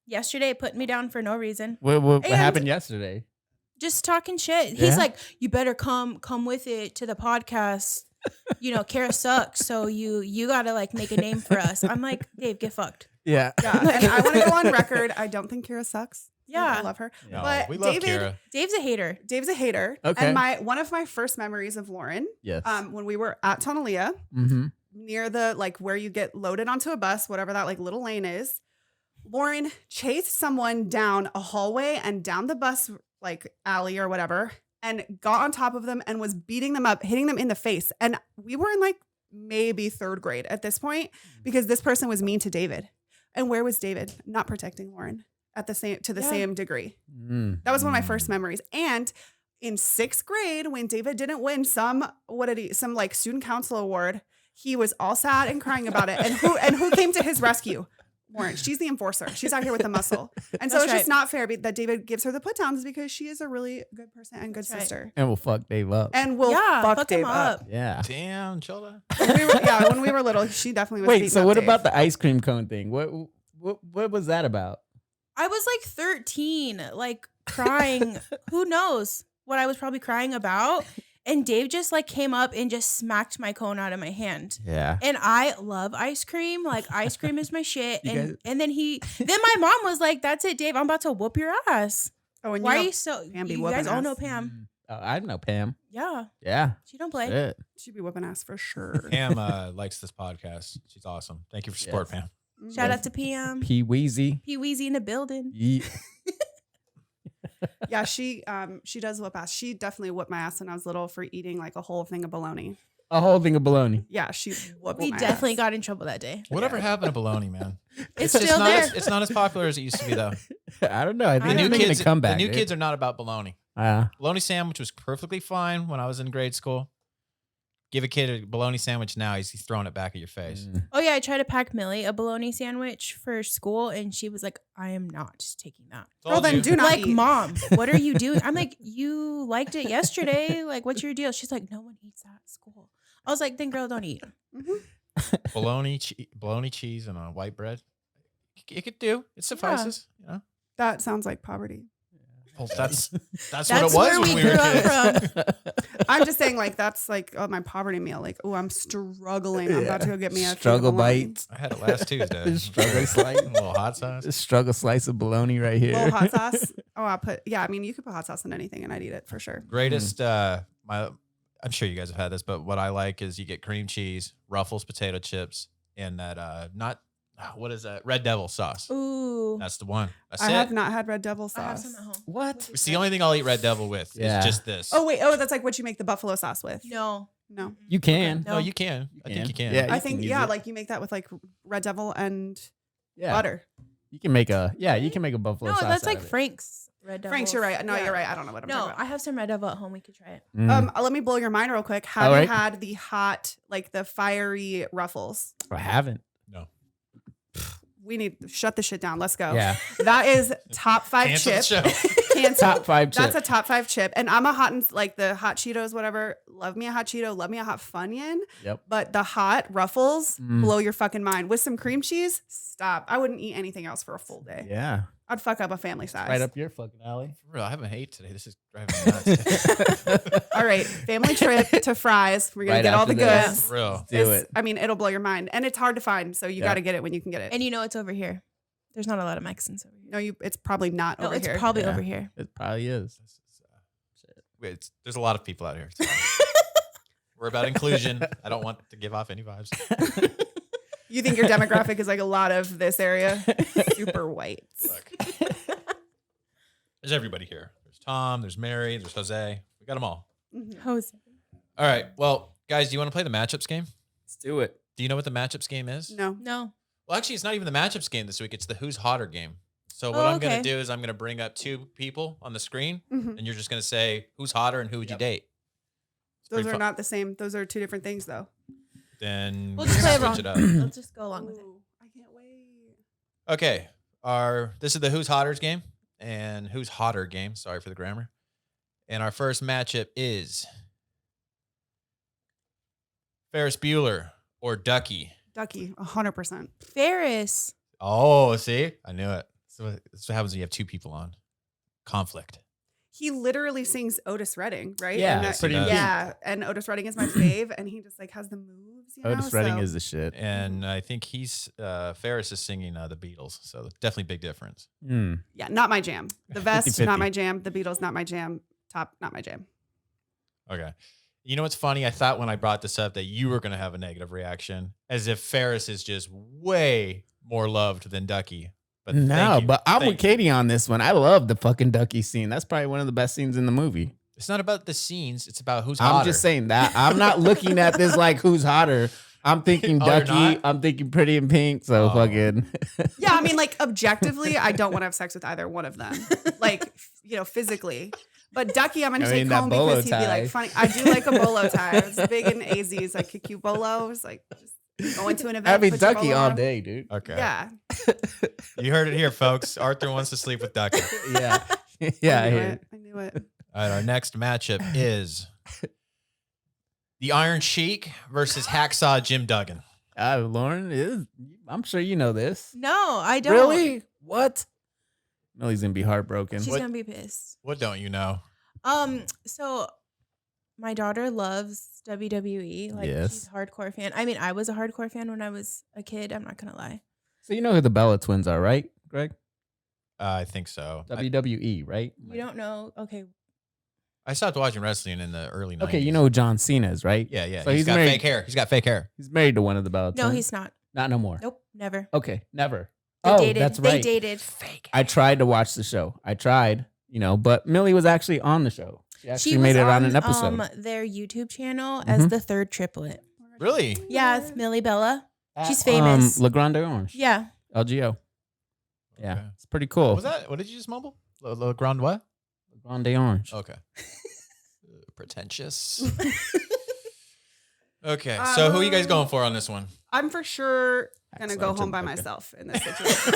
Yesterday, put me down for no reason. What And- happened yesterday? Just talking shit. Yeah? He's like, you better come with it to the podcast. Kara sucks, so you gotta like make a name for us. I'm like, Dave, get fucked. Yeah, Yeah, and I want to go on record. I don't think Kira sucks. Yeah. I love her. No, But we love David, Kira. Dave's a hater. Dave's a hater. Okay. And one of my first memories of Lauren, yes. when we were at Tonalia, Mm-hmm. near the like where you get loaded onto a bus, whatever that like little lane is, Lauren chased someone down a hallway and down the bus like alley or whatever, and got on top of them and was beating them up, hitting them in the face. And we were in like maybe third grade at this point because this person was mean to David. And where was David? Not protecting Lauren to the Yeah. same degree. Mm. That was one of my first memories. And in sixth grade, when David didn't win some like student council award, he was all sad and crying about it. And who came to his rescue? Lauren. She's the enforcer. She's out here with the muscle. And so That's it's just right. not fair that David gives her the put downs because she is a really good person and good That's right. sister. And we'll fuck Dave up. And we'll yeah, fuck him Dave up. Yeah. Damn, Childa. When we were little, she definitely was Wait. beating So up what Dave. about the ice cream cone thing? What was that about? I was like 13, like crying. Who knows what I was probably crying about? And Dave just like came up and just smacked my cone out of my hand. Yeah. And I love ice cream. Like ice cream is my shit. You And guys- and then my mom was like, "That's it, Dave. I'm about to whoop your ass." Oh, and Why are know you so? Pam be You whooping guys all ass. know Pam. Oh, I know Pam. Yeah, Yeah. she don't play. Shit. she'd be whooping ass for sure. Pam likes this podcast. She's awesome. Thank you for support, Yes. Pam. Shout out to Pam. Pee Weezy. Pee Weezy in the building. Ye- Yeah, she does whoop ass. She definitely whooped my ass when I was little for eating like a whole thing of bologna. A whole thing of bologna. Yeah, she whooped We my definitely ass. got in trouble that day. Whatever happened to bologna, man? It's just still not there. it's not as popular as it used to be, though. I don't know. I think The it's new making a comeback. The new kids are not about bologna. Bologna sandwich was perfectly fine when I was in grade school. Give a kid a bologna sandwich now, he's throwing it back at your face. Oh yeah, I tried to pack Millie a bologna sandwich for school, and she was like, "I am not taking that." Well, Told then you. do not Like, eat. Mom, what are you doing? I'm like, you liked it yesterday. Like, what's your deal? She's like, no one eats that at school. I was like, then girl, don't eat. bologna cheese and a white bread. It could do. It suffices. You know? That sounds like poverty. Well, that's what That's it was where when we we were grew kids. up from. I'm just saying, like, that's like my poverty meal. Like, oh, I'm struggling. I'm about to go get me a thing of struggle bologna. bites. I had it last Tuesday. Struggle slice. A little hot sauce. Struggle slice of bologna right here. Little hot sauce. Oh, I'll put. Yeah, I mean, you could put hot sauce in anything, and I'd eat it for sure. Greatest. I'm sure you guys have had this, but what I like is you get cream cheese, Ruffles potato chips, and that what is that? Red Devil sauce. Ooh, That's the one. That's I it. have not had Red Devil I have sauce. some at home. What? It's the only thing I'll eat Red Devil with. Yeah. Is just this. Oh wait. Oh, that's like what you make the buffalo sauce with. No, No. You can. no, you can. I think you can. Yeah. I you think can use yeah, it. like you make that with like Red Devil and Yeah. butter. You can make a buffalo no, sauce. that's out like of it. Frank's Red Devil. Frank's, you're right. No, Yeah. you're right. I don't know what I'm No, talking I have some Red Devil at home. We could try it. Mm. about. Let me blow your mind real quick. Have All you right. had the hot, like the fiery Ruffles? I haven't. No. We need to shut the shit down. Let's go. Yeah. That is top 5 Cancel the chip. show. Cancel. Top 5 chip. That's a top 5 chip. And I'm a hot and like the hot Cheetos, whatever. Love me a hot Cheeto. Love me a hot Funyun. Yep. But the hot Ruffles Mm. blow your fucking mind. With some cream cheese, stop. I wouldn't eat anything else for a full day. Yeah. I'd fuck up a family size. Right up your fucking alley. For real, I haven't ate today. This is driving me nuts. All right. Family trip to Fry's. We're going Right to get all after the this. goods. For real. Do it. I mean, it'll blow your mind. And it's hard to find. So you Yeah. got to get it when you can get it. And you know it's over here. There's not a lot of Mexicans over here. No, it's probably not No, over it's here. probably Yeah. over here. It probably is. There's a lot of people out here. It's fine. We're about inclusion. I don't want to give off any vibes. You think your demographic is like a lot of this area? Super white. Look. There's everybody here. There's Tom, there's Mary, there's Jose. We got them all. Mhm. Jose. All right. Well, guys, do you want to play the matchups game? Let's do it. Do you know what the matchups game is? No. No. Well, actually, it's not even the matchups game this week. It's the Who's Hotter game. So what Oh, I'm going okay. to do is I'm going to bring up 2 people on the screen, Mhm. and you're just going to say who's hotter and who would you date. It's Those pretty are fun. not the same. Those are 2 different things, though. Then We'll we're just gonna play switch it up. Let's just go along with it. Ooh, I can't wait. Okay. This is the Who's Hotters game and Who's Hotter game. Sorry for the grammar. And our first matchup is Ferris Bueller or Ducky. Ducky, 100%. Ferris. Oh, see? I knew it. So that's what happens when you have 2 people on. Conflict. He literally sings Otis Redding, right? Yeah, and pretty much. yeah. And Otis Redding is my fave, and he just like has the moves. You know? Otis Redding So- is the shit. And I think Ferris is singing the Beatles. So definitely big difference. Mm. yeah, not my jam. The Vest, 50-50. not my jam. The Beatles, not my jam. Top, not my jam. Okay. You know what's funny? I thought when I brought this up that you were going to have a negative reaction, as if Ferris is just way more loved than Ducky. But No, thank you. but I'm Thank with you. Katie on this one. I love the fucking Ducky scene. That's probably one of the best scenes in the movie. It's not about the scenes. It's about who's I'm hotter. just saying that. I'm not looking at this like who's hotter. I'm thinking Oh, you're Ducky. not? I'm thinking Pretty in Pink. So Oh. fucking. Yeah, I mean, like objectively, I don't want to have sex with either one of them. Like, physically. But Ducky, I'm gonna I say mean, that comb bolo because he'd be tie. like funny. I do like a bolo tie. It's big in AZ's, like a cute bolo. It's like just going to an event. I mean, put your Ducky bolo all on. day, dude. Okay. Yeah. You heard it here, folks. Arthur wants to sleep with Ducky. Yeah. Yeah. I I knew hear it. I knew it. All right. Our next matchup is the Iron Sheik versus Hacksaw Jim Duggan. Lauren is. I'm sure you know this. No, I don't. Really? What? Millie's gonna be heartbroken. She's What? gonna be pissed. What don't you know? So my daughter loves WWE. Like Yes. she's a hardcore fan. I mean, I was a hardcore fan when I was a kid. I'm not gonna lie. So you know who the Bella twins are, right, Greg? I think so. WWE, right? You don't know? Okay. I stopped watching wrestling in the early 90s. Okay, you know who John Cena is, right? Yeah, yeah. So he's he's got married- fake hair. He's got fake hair. He's married to one of the Bella No, twins. he's not. Not no more. Nope, never. Okay, never. They dated. That's They right. dated. Fake. I tried to watch the show. I tried, but Millie was actually on the show. She She made was it on an episode. their YouTube channel as the third triplet. Really? Yeah, it's Millie Bella. She's At, famous. Le Grande Orange. Yeah. LGO. Yeah, Okay. it's pretty cool. What was that? What did you just mumble? Le Grand what? Le Grande Orange. Okay. Pretentious. Okay, so who are you guys going for on this one? I'm for sure gonna Excellent. go home by Okay. myself in this situation.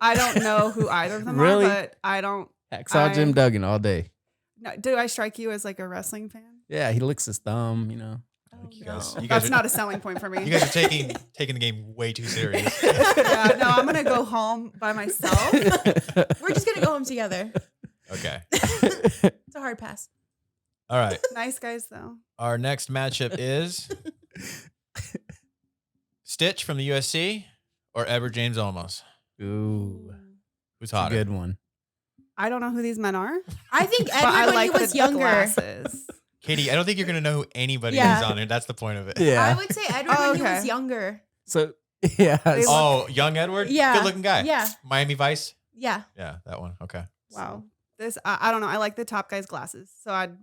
I don't know who either of them Really? are, but I don't. Hacksaw Jim Duggan all day. No, do I strike you as like a wrestling fan? Yeah, he licks his thumb, you know. You guys, That's are, not a selling point for me. you guys are taking the game way too serious. Yeah, no, I'm gonna go home by myself. We're just going to go home together. Okay. It's a hard pass. All right. Nice guys though. Our next matchup is Stitch from the USC or Edward James Olmos. Ooh, Who's it's a hotter? good one. I don't know who these men are, I think but I Edward, when like he was the younger, glasses. Katie, I don't think you're going to know who anybody Yeah. is on here. That's the point of it. Yeah. I would say Edward Oh, when he was okay. younger. So yeah. They Oh, young Edward? Yeah. Good looking guy. Yeah. Miami Vice? Yeah. Yeah, that one. Okay. Wow. This I don't know. I like the top guy's glasses, so I'd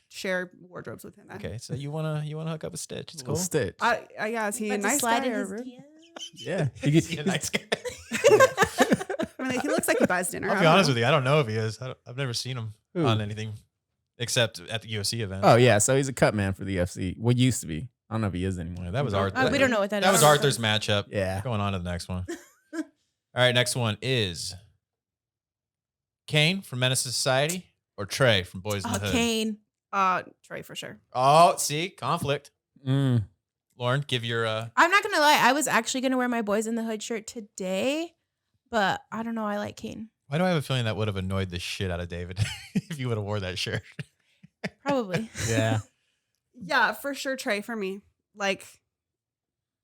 share wardrobes with him. Then. Okay, so you wanna hook up a Stitch. It's Little cool. Stitch. Yeah, is he a About to nice slide guy? in Or his rude? DMs. yeah. He's a nice guy. I mean, he looks like he buys dinner. I'll be honest with you. I don't know if he is. I've never seen him Who? on anything except at the UFC event. Oh yeah, so he's a cut man for the FC. What used to be. I don't know if he is anymore. Yeah, that was Arthur. We don't know what that is. That was Arthur's matchup. Yeah. Going on to the next one. All right, next one is Kane from Menace to Society or Trey from Boys in the Hood. Kane. Trey for sure. Oh, see, conflict. Mm. Lauren, give your I'm not going to lie. I was actually going to wear my Boys in the Hood shirt today, but I don't know. I like Kane. Why do I have a feeling that would have annoyed the shit out of David if you would have wore that shirt? Probably. Yeah. Yeah, for sure. Trey for me. Like,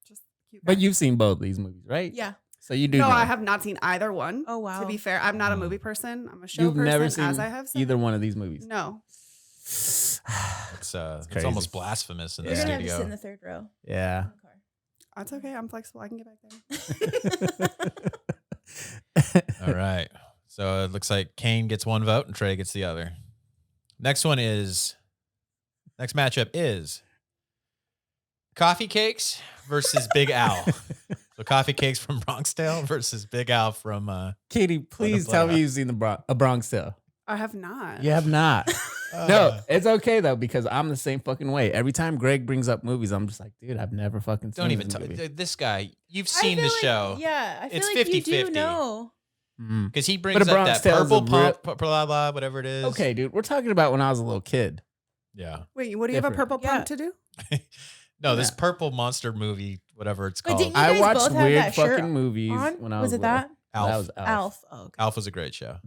just cute. But guy. you've seen both these movies, right? Yeah. So you do No, know. I have not seen either one. Oh, wow. To be fair, I'm not a movie person. I'm a show You've person. never seen as I have said. either one of these movies. No. It's crazy. almost blasphemous in You're the going to have to sit in studio. the third row. Yeah. That's okay. I'm flexible. I can get back there. All right. So it looks like Kane gets one vote and Trey gets the other. Next matchup is Coffee Cakes versus Big Al. So Coffee Cakes from Bronxdale versus Big Al from Katie, please tell me you've seen a Bronx Tale. I have not. You have not. No, it's okay though because I'm the same fucking way. Every time Greg brings up movies, I'm just like, dude, I've never fucking seen Don't even this tell movie. this guy. You've I seen feel the like- show. Yeah. I feel It's like you 50-50. do know. Mm. Because he But brings a up Bronx that Tale is purple a real- pump, blah, blah, whatever it is. Okay, dude, we're talking about when I was a little kid. Yeah. Wait, what do you have a Different. purple Yeah. pump to do? No, this Yeah. purple monster movie, whatever it's But called. didn't you I guys watched both have weird that shirt fucking movies On? when I was it little. that? Alf. That was Alf. Alf. Oh, okay. Alf was a great show.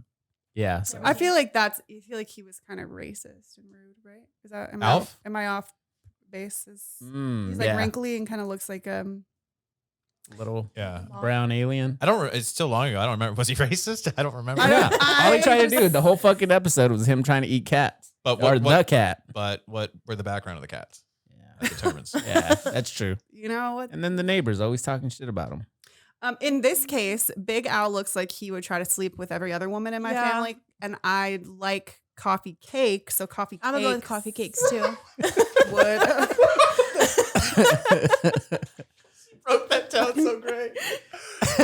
Yeah. So I feel like I feel like he was kind of racist and rude, right? Is that Alf? Am I off base? He's Mm, like yeah. wrinkly and kind of looks like little Yeah. brown alien. I don't. It's still long ago. I don't remember. Was he racist? I don't remember. I Yeah. don't- All he tried to I do, the whole fucking episode was him trying to eat cats. But Or what the cat. But what were the background of the cats? Yeah. That determines. Yeah, that's true. You know what? And then the neighbors always talking shit about him. In this case, Big Al looks like he would try to sleep with every other woman in my Yeah. family, and I like coffee cake, so coffee. I'm going to go with cakes coffee cakes too. Would Broke that down so great.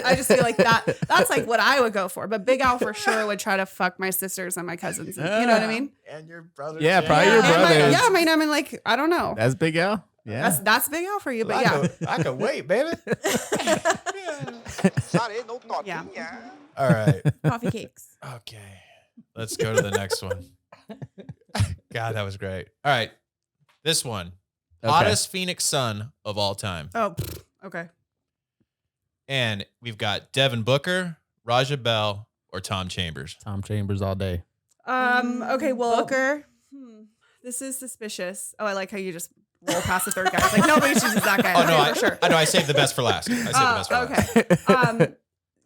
I just feel like that's like what I would go for. But Big Al for sure would try to fuck my sisters and my cousins. You know what I mean? And your brother. Yeah, probably your And brothers. yeah, I mean, like, I don't know. That's Big Al. Yeah. That's Big Al for you, but yeah. I could wait, baby. Yeah. All right. Coffee cakes. Okay. Let's go to the next one. God, that was great. All right. This one. Okay. Hottest Phoenix Sun of all time. Oh, okay. And we've got Devin Booker, Raja Bell, or Tom Chambers. Tom Chambers all day. Okay, well, Booker. This is suspicious. Oh, I like how you just roll past the third guy. It's like nobody chooses that guy. Oh, no. Okay, for sure. I know. I saved the best for last. I saved the best for last. Okay.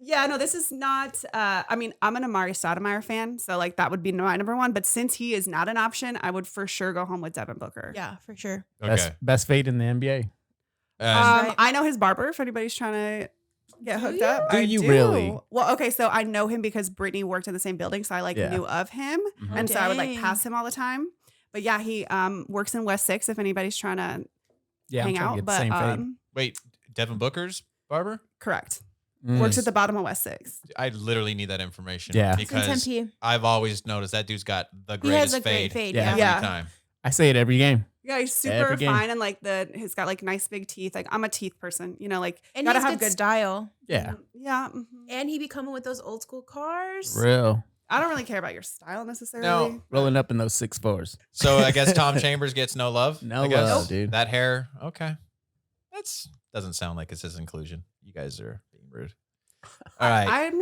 Yeah, no, this is not. I mean, I'm an Amari Stoudemire fan, so like that would be my number one. But since he is not an option, I would for sure go home with Devin Booker. Yeah, for sure. Okay. Best fate in the NBA. And Right. I know his barber. If anybody's trying to get Do hooked you? up. Do I you really? Well, okay, so I know him because Brittany worked in the same building, so I like Yeah. knew of him, Mhm. and so I would like Dang. pass him all the time. But yeah, he works in West 6 if anybody's trying to Yeah, hang I'm trying out. to get the But same fade. Wait, Devin Booker's barber? correct. Mm. Works at the bottom of West 6. I literally need that information. Yeah. It's in Because Tempe. I've always noticed that dude's got the He has greatest a great fade, fade. Yeah. Yeah. every Yeah. time. I say it every game. Yeah, he's super Every game. fine and like he's got like nice big teeth. Like I'm a teeth person, you know, like And gotta he's have good style. Yeah, Yeah. And he be coming with those old school cars. real. I don't really care about your style necessarily. No. Rolling up in those 6'4s. So I guess Tom Chambers gets no love. No I guess. love, dude. That hair, okay. That's doesn't sound like it's his inclusion. You guys are being rude. All right.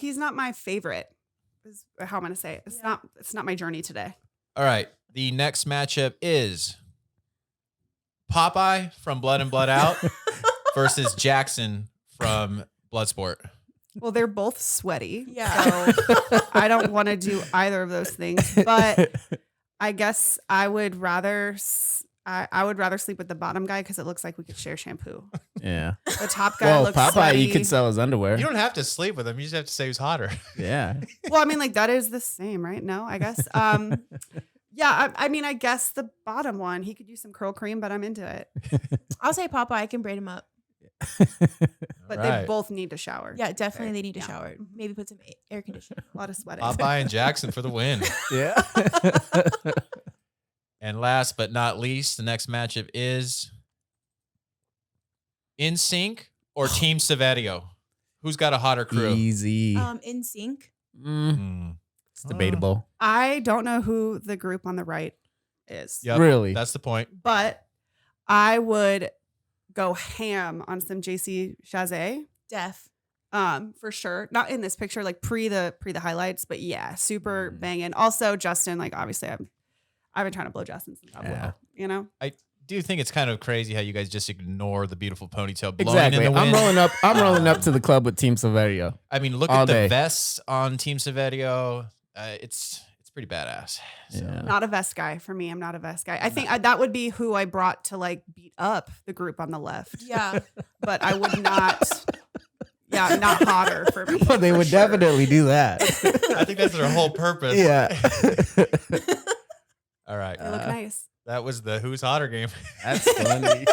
He's not my favorite. Is how I'm gonna say it. Yeah. It's not my journey today. All right. The next matchup is Popeye from Blood and Blood Out versus Jackson from Bloodsport. Well, they're both sweaty. Yeah. So I don't want to do either of those things. But I guess I would rather sleep with the bottom guy because it looks like we could share shampoo. Yeah. The top guy Well, looks Popeye, sweaty. you could sell his underwear. You don't have to sleep with him. You just have to say who's hotter. Yeah. Well, I mean, like that is the same, right? No, I guess. Yeah, I mean, I guess the bottom one, he could use some curl cream, but I'm into it. I'll say Popeye. I can braid him up. But All they right. both need to shower. Yeah, definitely Okay. they need to Yeah. shower. Maybe put some air conditioning. A lot of sweating. Popeye and Jackson for the win. Yeah. And last but not least, the next matchup is In Sync or Team Saverio. Who's got a hotter crew? Easy. In sync. It's debatable. I don't know who the group on the right is, Yep, Really? that's the point. but I would go ham on some JC Chazé. Def. For sure. Not in this picture, like pre the highlights, but yeah, super banging. Also, Justin, like obviously I've been trying to blow Justin since I was Yeah. little, you know? I do think it's kind of crazy how you guys just ignore the beautiful ponytail blowing Exactly. in the wind. I'm rolling up to the club with Team Silverio. I mean, look all at the day. vests on Team Saverio. It's pretty badass. So. Yeah. Not a vest guy for me. I'm not a vest guy. I think that would be who I brought to like beat up the group on the left. Yeah. But I would not. Yeah, not hotter for me. Well, they for would sure. definitely do that. I think that's their whole purpose. Yeah. All right. They look nice. That was the Who's Hotter game. That's funny.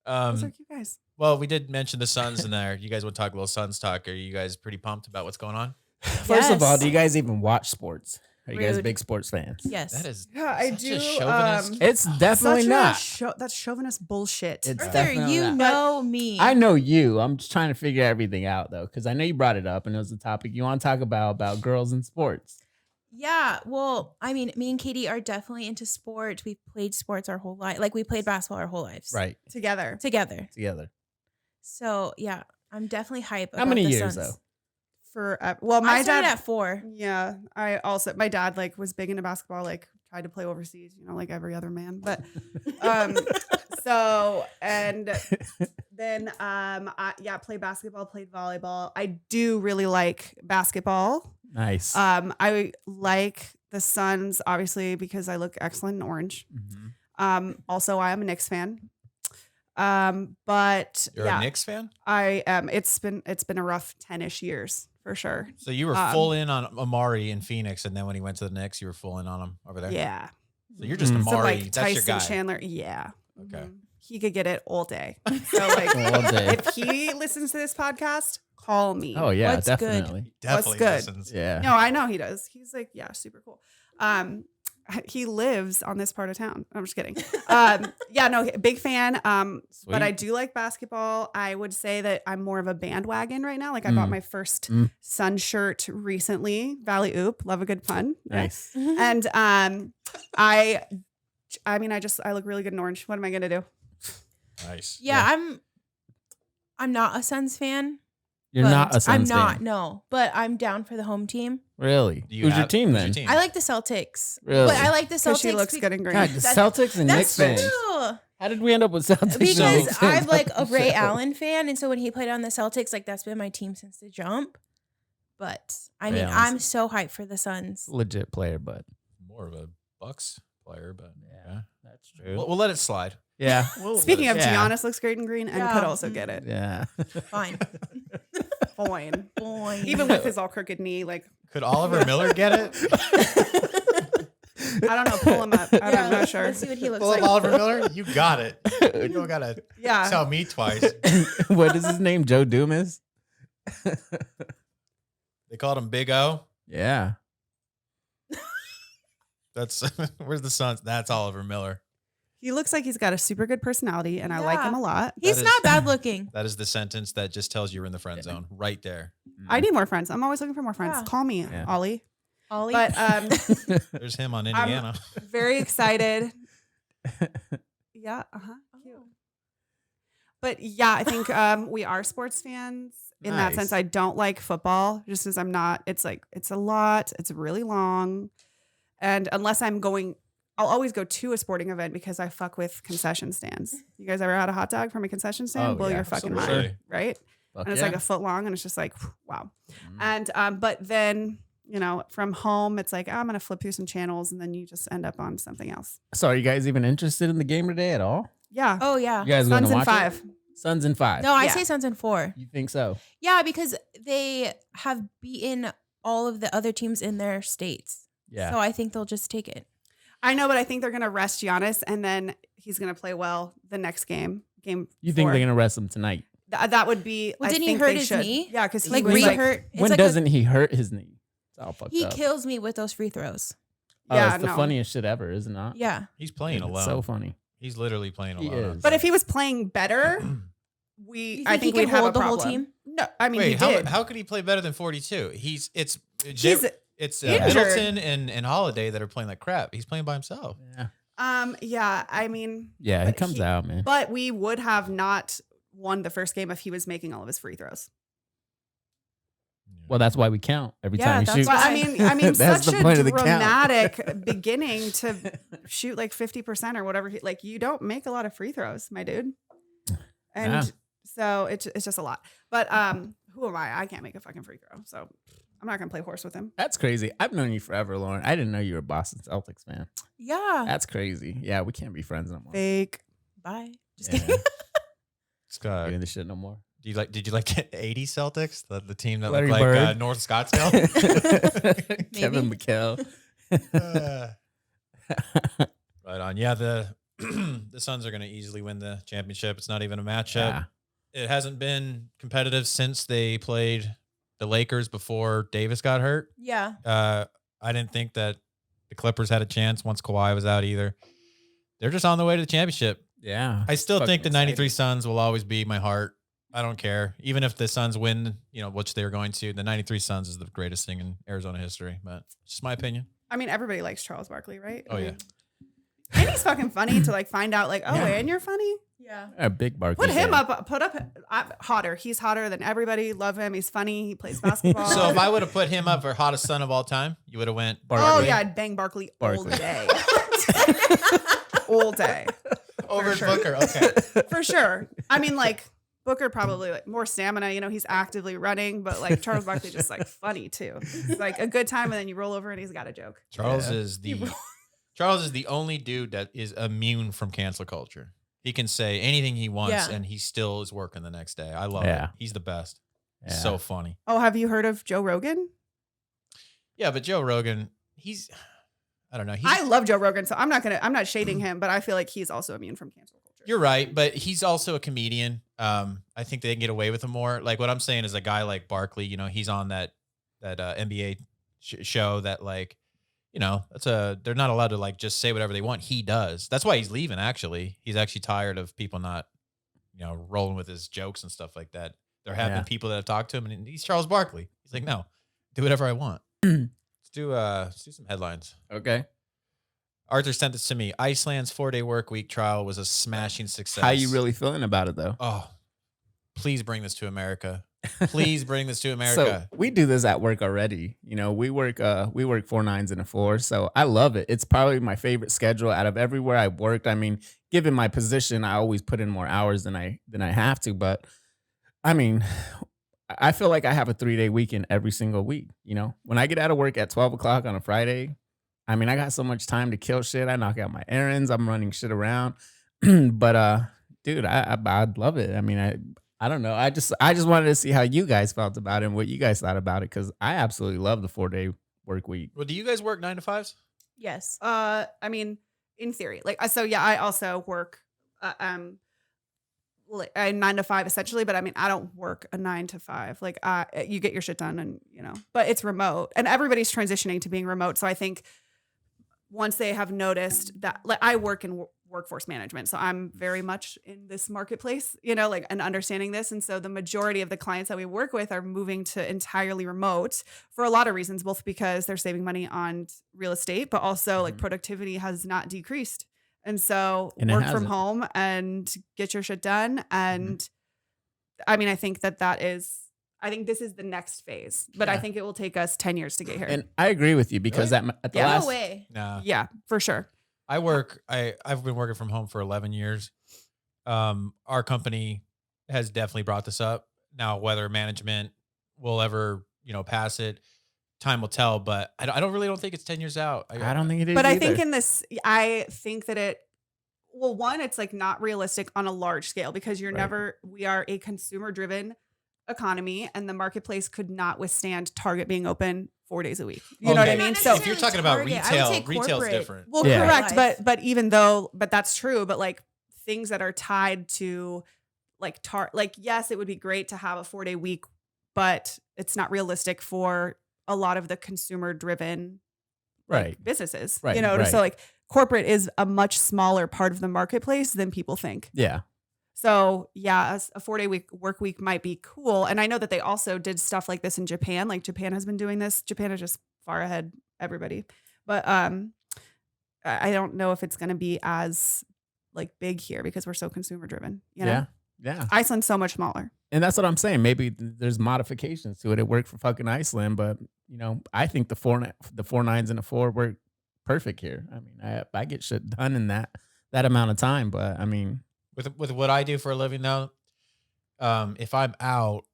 Those are cute guys. Well, we did mention the Suns in there. You guys want to talk a little Suns talk? Are you guys pretty pumped about what's going on? First of all, Yes. do you guys even watch sports? Are you guys Rude. big sports fans? Yes. That is Yeah, I such do. a chauvinist. It's definitely not. That's chauvinist bullshit. It's Arthur, definitely you not. know me. I know you. I'm just trying to figure everything out though, because I know you brought it up and it was a topic you want to talk about girls in sports. Yeah, well, I mean, me and Katie are definitely into sport. We've played sports our whole life. Like we played basketball our whole lives. Right. Together. Together. Together. So yeah, I'm definitely hype. How about many the years Suns. though? Well, my I started dad at 4. Yeah, I also my dad like was big into basketball, like tried to play overseas, you know, like every other man. But so and then I played basketball, played volleyball. I do really like basketball. Nice. I like the Suns obviously because I look excellent in orange. Mhm. Also I am a Knicks fan. But You're yeah, a Knicks fan? I am. It's been a rough 10-ish years for sure. So you were full in on Amari in Phoenix, and then when he went to the Knicks, you were full in on him over there? Yeah. So you're just Mm. So Amari. like That's your Tyson guy. Chandler, yeah. Okay. Mhm. He could get it all day. So like All day. if he listens to this podcast, call me. Oh yeah, What's good? definitely. Definitely good? listens. Yeah. No, I know he does. He's like, yeah, super cool. He lives on this part of town. I'm just kidding. Yeah, no, big fan. Sweet. But I do like basketball. I would say that I'm more of a bandwagon right now. Like I bought my first Sun shirt recently. Valley Oop, love a good pun. Nice. And I mean, I look really good in orange. What am I gonna do? Nice. Yeah, I'm not a Suns fan. You're but not a Suns I'm not, fan. no. But I'm down for the home team. Really? Do you Who's your have- team who's then? your team? I like the Celtics. Really? But I like the Because Celtics. she looks good and green. God, the That's- Celtics and Knicks That's fans. true. How did we end up with Celtics? Because fans I'm like on a the Ray show? Allen fan, and so when he played on the Celtics, like that's been my team since the jump. But I Ray mean, Allen's- I'm so hyped for the Suns. Legit player, but More of a Bucks player, but Yeah, that's true. we'll let it slide. Yeah. Speaking of Yeah. Giannis looks great in green and Yeah. could also get it. Yeah. Fine. Fine. Fine. Even with his all crooked knee, like, Could Oliver Miller get it? I don't know, pull him up. I'm not sure. Let's see what he looks Pull up like. Oliver Miller. You got it. You don't gotta Yeah. tell me twice. What is his name? Joe Dumas? They called him Big O. Yeah. That's where's the Suns? That's Oliver Miller. He looks like he's got a super good personality, and I like Yeah. him a lot. He's That is- not bad looking. That is the sentence that just tells you're in the friend zone right there. I need more friends. I'm always looking for more friends. Yeah. Call me, Yeah. Ollie. Ollie. But There's him on Indiana. very excited. Yeah. Cute. But yeah, I think we are sports fans in that Nice. sense. I don't like football just as I'm not. It's like, it's a lot. It's really long. And unless I'm going, I'll always go to a sporting event because I fuck with concession stands. You guys ever had a hot dog from a concession stand? Oh, Blow yeah, your fucking absolutely. mind, right? Fuck And it's yeah. like a foot long and it's just like, wow. Mm. And but then, you know, from home, it's like, I'm gonna flip through some channels and then you just end up on something else. So are you guys even interested in the game today at all? Yeah. oh yeah. You guys going Suns to in watch 5. it? Suns in 5. No, I Yeah. say Suns in 4. You think so? Yeah, because they have beaten all of the other teams in their states. Yeah. So I think they'll just take it. I know, but I think they're gonna rest Giannis and then he's gonna play well the next game. Game You think 4. they're going to rest him tonight? That would be. Well, I didn't he think hurt they his should. knee? Yeah, because he Like was re- like, re-hurt. It's When like doesn't he hurt his knee? It's all fucked he up. kills me with those free throws. Oh, yeah, it's the no. funniest shit ever, is it not? Yeah. He's playing It's alone. so funny. He's literally playing He alone. is. But if he was playing better, You I think he we'd can have a hold the whole problem. team? No, I mean Wait, he did. how could he play better than 42? He's It's injured. Middleton and Holiday that are playing like crap. He's playing by himself. Yeah. Yeah, I mean, Yeah, he But comes out, man. but we would have not won the first game if he was making all of his free throws. Well, that's why we count every Yeah, time he that's shoots. why- Well, I mean, That's such the a point of the count. dramatic beginning to shoot like 50% or whatever. Like you don't make a lot of free throws, my dude. And Yeah. so it's just a lot. But who am I? I can't make a fucking free throw. So I'm not gonna play horse with him. That's crazy. I've known you forever, Lauren. I didn't know you were a Boston Celtics fan. Yeah. That's crazy. Yeah, we can't be friends no more. Fake. Bye. Just Yeah. kidding. Get into this shit no more. Did you like 80 Celtics? The team that Larry looked like Bird. North Scottsdale? Kevin McHale. Right on. Yeah, the the Suns are going to easily win the championship. It's not even a matchup. Yeah. It hasn't been competitive since they played the Lakers before Davis got hurt. Yeah. I didn't think that the Clippers had a chance once Kawhi was out either. They're just on the way to the championship. Yeah. I still Fucking think the 93 exciting. Suns will always be my heart. I don't care. Even if the Suns win, which they're going to, the 93 Suns is the greatest thing in Arizona history. But it's just my opinion. I mean, everybody likes Charles Barkley, right? Oh, I yeah. mean, and he's fucking funny to like find out like, oh, Yeah. and you're funny. Yeah. A big Barkley. Put him fan. up. Put up hotter. He's hotter than everybody. Love him. He's funny. He plays basketball. So if I would have put him up for hottest son of all time, you would have went oh Barkley. yeah, I'd bang Barkley all Barkley. day, all day over sure. Booker. Okay. for sure. I mean, like Booker probably like more stamina. He's actively running, but like Charles Barkley just like funny too. It's like a good time, and then you roll over and he's got a joke. Charles Yeah. is the only dude that is immune from cancel culture. He can say anything he wants Yeah. and he still is working the next day. I love Yeah. it. He's the best. Yeah. So funny. Oh, have you heard of Joe Rogan? Yeah, but Joe Rogan, I don't know. I love Joe Rogan, so I'm not shading him, but I feel like he's also immune from cancel culture. You're right, but he's also a comedian. I think they can get away with him more. Like what I'm saying is a guy like Barkley, he's on that NBA show that like, they're not allowed to like just say whatever they want. He does. That's why he's leaving. Actually, he's actually tired of people not, rolling with his jokes and stuff like that. There have Yeah. been people that have talked to him, and he's Charles Barkley. He's like, no, do whatever I want. Let's do some headlines. Okay. Arthur sent this to me. Iceland's 4-day work week trial was a smashing success. How you really feeling about it though? Oh, please bring this to America. Please bring this to So America. we do this at work already. We work 4 9s and a 4. So I love it. It's probably my favorite schedule out of everywhere I've worked. I mean, given my position, I always put in more hours than I have to. But I mean, I feel like I have a 3-day weekend every single week. When I get out of work at 12 o'clock on a Friday, I mean, I got so much time to kill shit. I knock out my errands. I'm running shit around. But dude, I'd love it. I mean, I don't know. I just wanted to see how you guys felt about it and what you guys thought about it, because I absolutely love the 4-day work week. Well, do you guys work 9 to 5s? Yes. I mean, in theory, like, so yeah, I also work, 9 to 5 essentially, but I mean, I don't work a 9 to 5. Like, you get your shit done, and but it's remote, and everybody's transitioning to being remote. So I think once they have noticed that, like, I work in workforce management, so I'm very much in this marketplace, like, and understanding this. And so the majority of the clients that we work with are moving to entirely remote for a lot of reasons, both because they're saving money on real estate, but also like productivity has not decreased. And so work from home and get your shit done. And I mean, I think I think this is the next phase, but I think it will take us 10 years to get here. And I agree with you, because at the last, No way. Nah. Yeah, for sure. I've been working from home for 11 years. Our company has definitely brought this up. Now, whether management will ever, pass it, time will tell, but I don't think it's 10 years out. I don't think it is. But either. I think I think that one, it's like not realistic on a large scale, because we are a consumer driven economy, and the marketplace could not withstand Target being open 4 days a week. You know what I mean? So if you're talking about Target, I would say retail's corporate. different. Well, Yeah. correct, but even though, but that's true. But like things that are tied to like yes, it would be great to have a 4-day week, but it's not realistic for a lot of the consumer driven businesses. Right, So like corporate is a much smaller part of the marketplace than people think. Yeah. So yeah, a 4-day work week might be cool. And I know that they also did stuff like this in Japan. Like Japan has been doing this. Japan is just far ahead everybody. But I don't know if it's going to be as like big here, because we're so consumer driven. Yeah. Iceland's so much smaller. And that's what I'm saying. Maybe there's modifications to it. It worked for fucking Iceland, but I think the 4 9s and a 4 work perfect here. I mean, I get shit done in that amount of time. But I mean, with what I do for a living, though, if I'm out,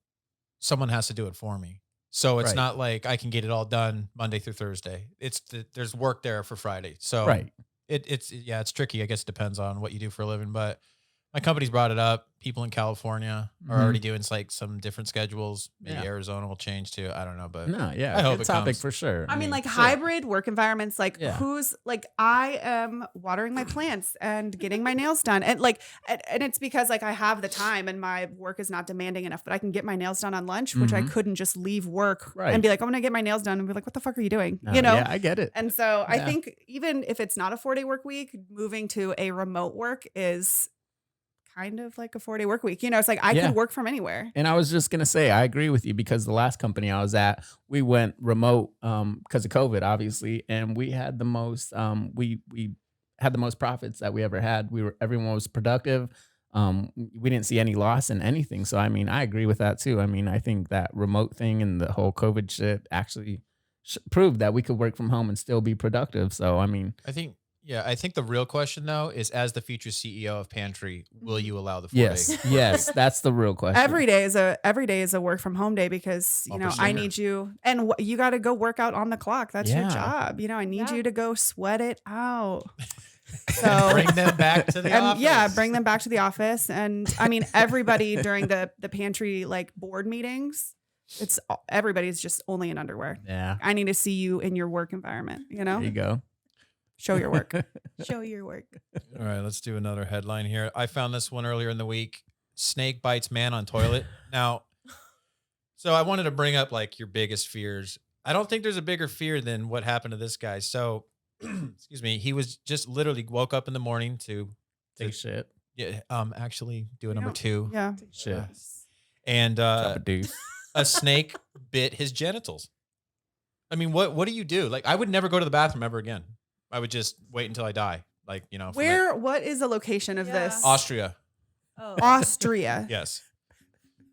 someone has to do it for me. So it's not like I can get it all done Monday through Thursday. There's work there for Friday. So it's tricky. I guess it depends on what you do for a living, but my company's brought it up. People in California are already doing like some different schedules. Maybe Arizona will change too. I don't know, but I hope good it topic comes. for sure. I mean, like hybrid work environments, like who's like, I am watering my plants and getting my nails done. And like, and it's because like I have the time and my work is not demanding enough, but I can get my nails done on lunch, which I couldn't just leave work and be like, I'm going to get my nails done, and be like, what the fuck are you doing? Yeah, I get it. And so I think even if it's not a 4-day work week, moving to a remote work is kind of like a 4-day work week. It's like I could work from anywhere. And I was just gonna say, I agree with you, because the last company I was at, we went remote because of COVID, obviously, and we had the most we had the most profits that we ever had. Everyone was productive. We didn't see any loss in anything. So I mean, I agree with that too. I mean, I think that remote thing and the whole COVID shit actually proved that we could work from home and still be productive. So I mean, I think the real question, though, is as the future CEO of Pantry, will you allow the 4 days? Yes, that's the real question. Every day is a work from home day, because I need you, and you got to go work out on the clock. That's your job. I need you to go sweat it out. So bring them back to the office. Yeah, bring them back to the office. And I mean, everybody during the Pantry like board meetings, everybody's just only in underwear. Yeah, I need to see you in your work environment. There you go. Show your work. Show your work. All right, let's do another headline here. I found this one earlier in the week. Snake bites man on toilet. Now, so I wanted to bring up like your biggest fears. I don't think there's a bigger fear than what happened to this guy. So, excuse me, he was just literally woke up in the morning to take shit. Yeah, actually do a number 2. Yeah. Shit. And a snake bit his genitals. I mean, what do you do? Like, I would never go to the bathroom ever again. I would just wait until I die. Like, what is the location of this? Austria. Oh. Austria. Yes.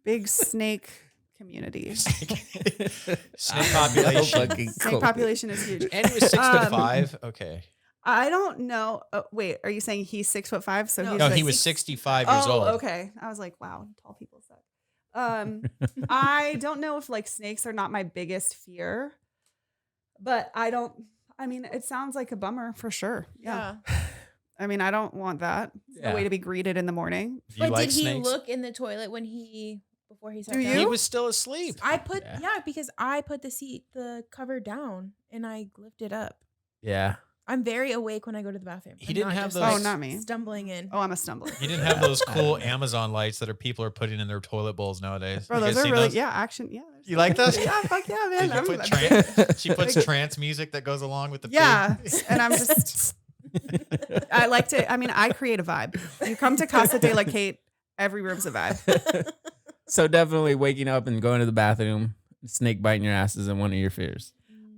Big snake community. Snake population. Snake population is huge. And he was 6'5". Okay. I don't know. Wait, are you saying he's 6'5"? So No. He was 65 years old. Okay. I was like, wow, tall people suck. I don't know if like snakes are not my biggest fear, but I don't I mean, it sounds like a bummer for sure. Yeah. Yeah. I mean, I don't want that. It's Yeah. a way to be greeted in the morning. Do you But like did he snakes? look in the toilet before he sat Do down? you? He was still asleep. I put Yeah. because I put the cover down and I lifted up. Yeah. I'm very awake when I go to the bathroom. He I'm didn't not have just, those- like, Oh, not me. stumbling in. Oh, I'm a stumbler. He didn't have those cool Amazon lights that people are putting in their toilet bowls nowadays. Bro, You those guys are seen really, those? yeah, action. Yeah. You like those? Yeah, fuck yeah, man. Did you I'm- put she puts trance music that goes along with the yeah. pig. And I'm just, I like to, I mean, I create a vibe. You come to Casa de la Kate, every room's a vibe. So definitely waking up and going to the bathroom, snake biting your ass isn't one of your fears.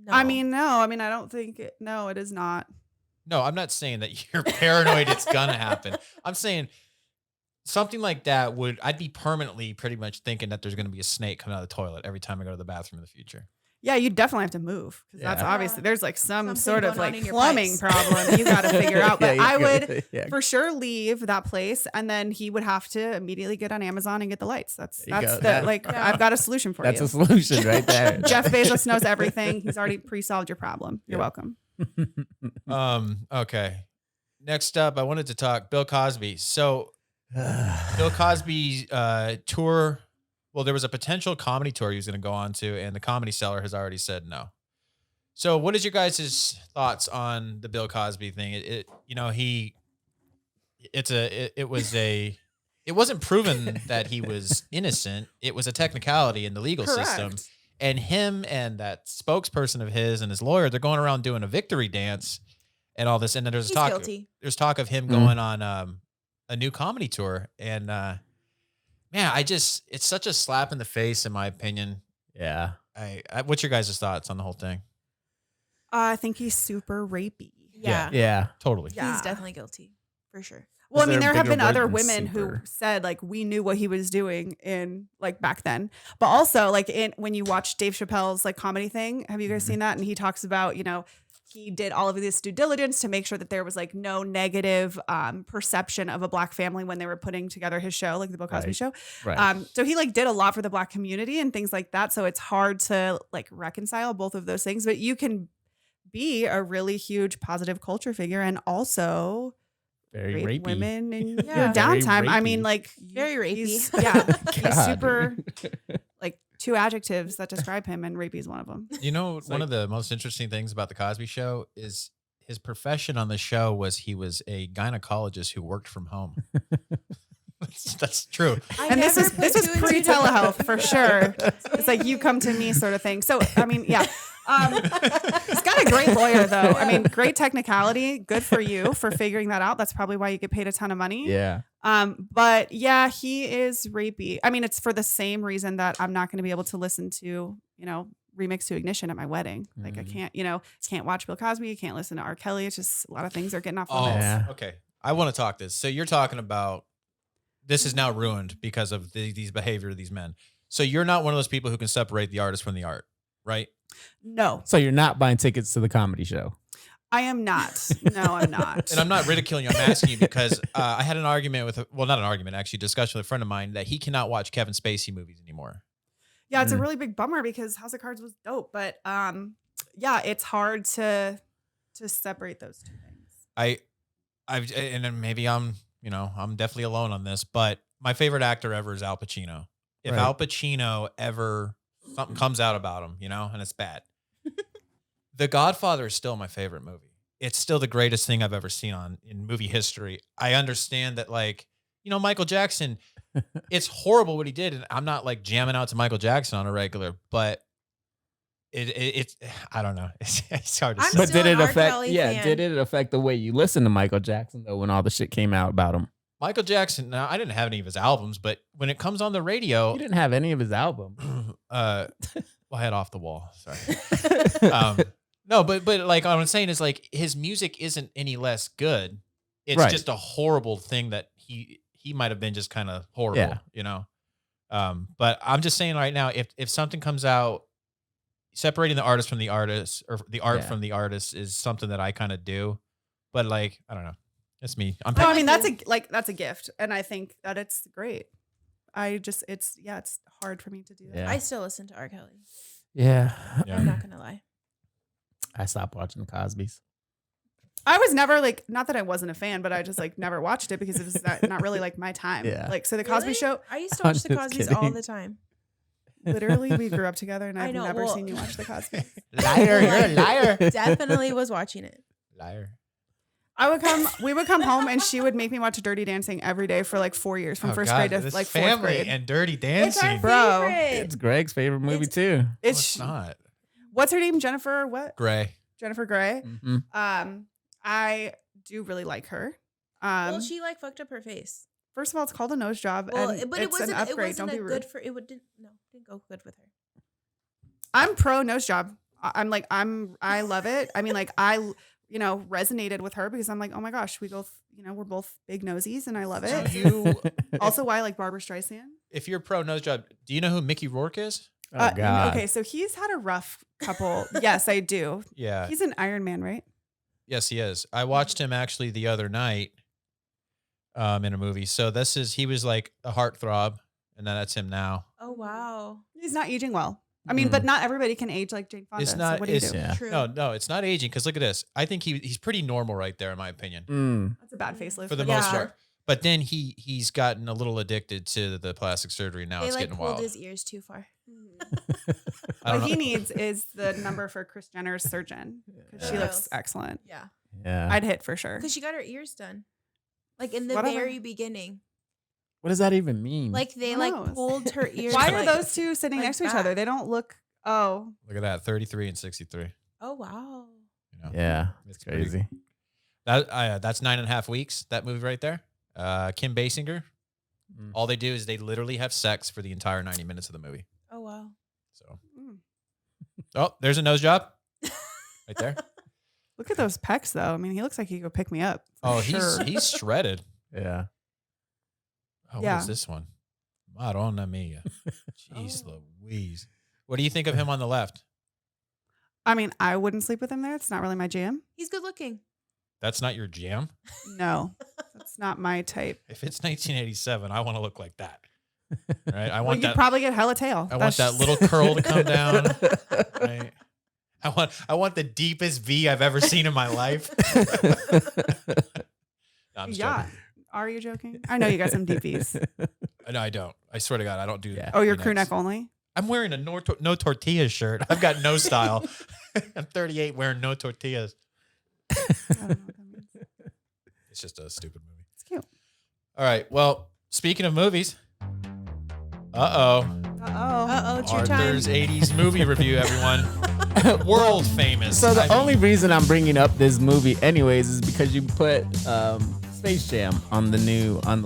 No. I mean, no, I mean, I don't think, no, it is not. No, I'm not saying that you're paranoid it's gonna happen. I'm saying something like that I'd be permanently pretty much thinking that there's gonna be a snake coming out of the toilet every time I go to the bathroom in the future. Yeah, you definitely have to move because that's Yeah. obviously, there's like some Something sort of going on like in your plumbing pipes. problem you got to figure out. But Yeah, I you would go- yeah. for sure leave that place and then he would have to immediately get on Amazon and get the lights. That's There you go. the, That- like, Yeah. I've got a solution for That's you. a solution right there. Jeff Bezos knows everything. He's already pre-solved your problem. You're Yeah. welcome. Okay. Next up, I wanted to talk Bill Cosby. So Bill Cosby tour. Well, there was a potential comedy tour he was going to go on to, and the Comedy Cellar has already said no. So, what is your guys' thoughts on the Bill Cosby thing? It wasn't proven that he was innocent. It was a technicality in the legal system. Correct. And him and that spokesperson of his and his lawyer, they're going around doing a victory dance and all this. And then there's He's talk. guilty. There's talk of him going on a new comedy tour. And man, it's such a slap in the face, in my opinion. Yeah. What's your guys' thoughts on the whole thing? I think he's super rapey. Yeah. Yeah. Totally. Yeah. He's definitely guilty. For sure. Well, I Is mean, there a there have bigger been word other than women who super? said like we knew what he was doing in like back then, but also like when you watch Dave Chappelle's like comedy thing, have you guys seen that? And he talks about he did all of this due diligence to make sure that there was like no negative perception of a black family when they were putting together his show, like the Bill Cosby Right. show. Right. So he like did a lot for the black community and things like that. So it's hard to like reconcile both of those things, but you can be a really huge positive culture figure and also Very rape rapey. women in Yeah. your Very downtime. I mean, rapey. like Very rapey. he's- Yeah, he's God. super like two adjectives that describe him, and rapey is one of them. You know, It's one like- of the most interesting things about the Cosby Show is his profession on the show was he was a gynecologist who worked from home. That's true. And this is pre telehealth for sure. It's like you come to me sort of thing. So I mean, yeah. He's got a great lawyer though. I mean, great technicality. Good for you for figuring that out. That's probably why you get paid a ton of money. Yeah. But yeah, he is rapey. I mean, it's for the same reason that I'm not going to be able to listen to, Remix to Ignition at my wedding. Like I can't, can't watch Bill Cosby. You can't listen to R. Kelly. It's just a lot of things are getting off Oh, limits. Yeah. okay. I want to talk this. So you're talking about this is now ruined because of these behavior of these men. So you're not one of those people who can separate the artist from the art, right? No, So you're not buying tickets to the comedy show. I am not. No, I'm not. And I'm not ridiculing you. I'm asking you because I had an argument with, not an argument, actually, discussion with a friend of mine that he cannot watch Kevin Spacey movies anymore. Yeah, it's a really big bummer because House of Cards was dope, but yeah, it's hard to separate those two things. And then maybe I'm definitely alone on this, but my favorite actor ever is Al Pacino. If Right. Al Pacino ever something comes out about him, and it's bad, The Godfather is still my favorite movie. It's still the greatest thing I've ever seen in movie history. I understand that, Michael Jackson, it's horrible what he did, and I'm not like jamming out to Michael Jackson on a regular, but it's I don't know. It's hard to I'm say. But still did it an R. affect? Kelly Yeah. fan. Did it affect the way you listen to Michael Jackson though when all the shit came out about him? Michael Jackson. Now, I didn't have any of his albums, but when it comes on the radio, You didn't have any of his albums. well, I had Off the Wall. Sorry. No, but like what I'm saying is like his music isn't any less good. It's Right. just a horrible thing that he might have been just kind of horrible, Yeah. But I'm just saying right now, if something comes out, separating the artist from the artist or the art Yeah. from the artist is something that I kind of do. But like, I don't know. It's me. I'm No, I like mean you. that's a gift, and I think that it's great. It's hard for me to do that. Yeah. I still listen to R. Kelly. Yeah. Yeah. I'm not gonna lie. I stopped watching the Cosbys. I was never like, not that I wasn't a fan, but I just like never watched it because it was not really like my time. Yeah. Like, so the Cosby Really? Show, I used to watch the I'm just Cosby's all kidding. the time. literally, we grew up together and I I've know, never well- seen you watch the Cosby. Liar, you're a liar. Definitely was watching it. Liar. We would come home and she would make me watch Dirty Dancing every day for like 4 years, from first grade to this like fourth family grade. and Dirty It's our Dancing. Bro, favorite. It's Greg's favorite movie It's- too. No, It's, it's not. what's her name? Jennifer, what? Gray. Jennifer Grey. Mhm. I do really like her. Well, she like fucked up her face. First of all, it's called a nose job. Well, and but it it's wasn't. an upgrade. It wasn't Don't be a rude. good for. Didn't go good with her. I'm pro nose job. I love it. I mean, like resonated with her because I'm like, oh my gosh, we're both big nosies and I love So it. you, Also, why I like Barbara Streisand. if you're pro nose job, do you know who Mickey Rourke is? Oh God. Okay, so he's had a rough couple. Yes, I do. Yeah. He's an Iron Man, right? Yes, he is. I watched him actually the other night in a movie. So he was like a heartthrob, and then that's him now. Oh wow. He's not aging well. I mean, but not everybody can age like Jane Fonda. It's not- So what do you it's- do? Yeah. True. No, it's not aging because look at this. I think he's pretty normal right there in my opinion. That's a bad facelift. For the but most Yeah. part. But then he's gotten a little addicted to the plastic surgery. Now They it's like getting pulled wild. his ears too far. I don't What he know. needs is the number for Kris Jenner's surgeon because she Yeah. looks excellent. Yeah, Yeah. I'd hit for sure. because she got her ears done, like in the Whatever. very beginning. What does that even mean? Like they Who like knows? pulled her ears. Why are like- those two sitting like next to each that? other? They don't look. Oh, Look at that, 33 and 63. Oh wow. You know? yeah, it's It's pretty- crazy. That's 9.5 weeks. That movie right there. Kim Basinger. Mm. All they do is they literally have sex for the entire 90 minutes of the movie. Oh wow. So, Mm. oh, there's a nose job right there. look at those pecs though. I mean, he looks like he could pick me up. for Oh, sure. he's shredded. Yeah. Oh, Yeah. what is this one? Madonna mia. Jeez Oh. Louise. What do you think of him on the left? I mean, I wouldn't sleep with him there. It's not really my jam. He's good looking. That's not your jam. No, that's not my type. If it's 1987, I want to look like that. Right? I Well, want you'd that. probably get hella tail. I want that That's- little curl to come down. Right? I want the deepest V I've ever seen in my life. No, I'm just Yeah. joking. Are you joking? I know you got some DPs. No, I don't. I swear to God, I don't do. Yeah. Oh, your crew V-necks. neck only. I'm wearing a no tortillas shirt. I've got no style. I'm 38 wearing no tortillas. I don't know what that means. It's just a stupid movie. It's cute. All right. Well, speaking of movies, uh-oh. It's your time. Arthur's 80s movie review, everyone. World famous. So the I mean, only reason I'm bringing up this movie, anyways, is because you put Space Jam on the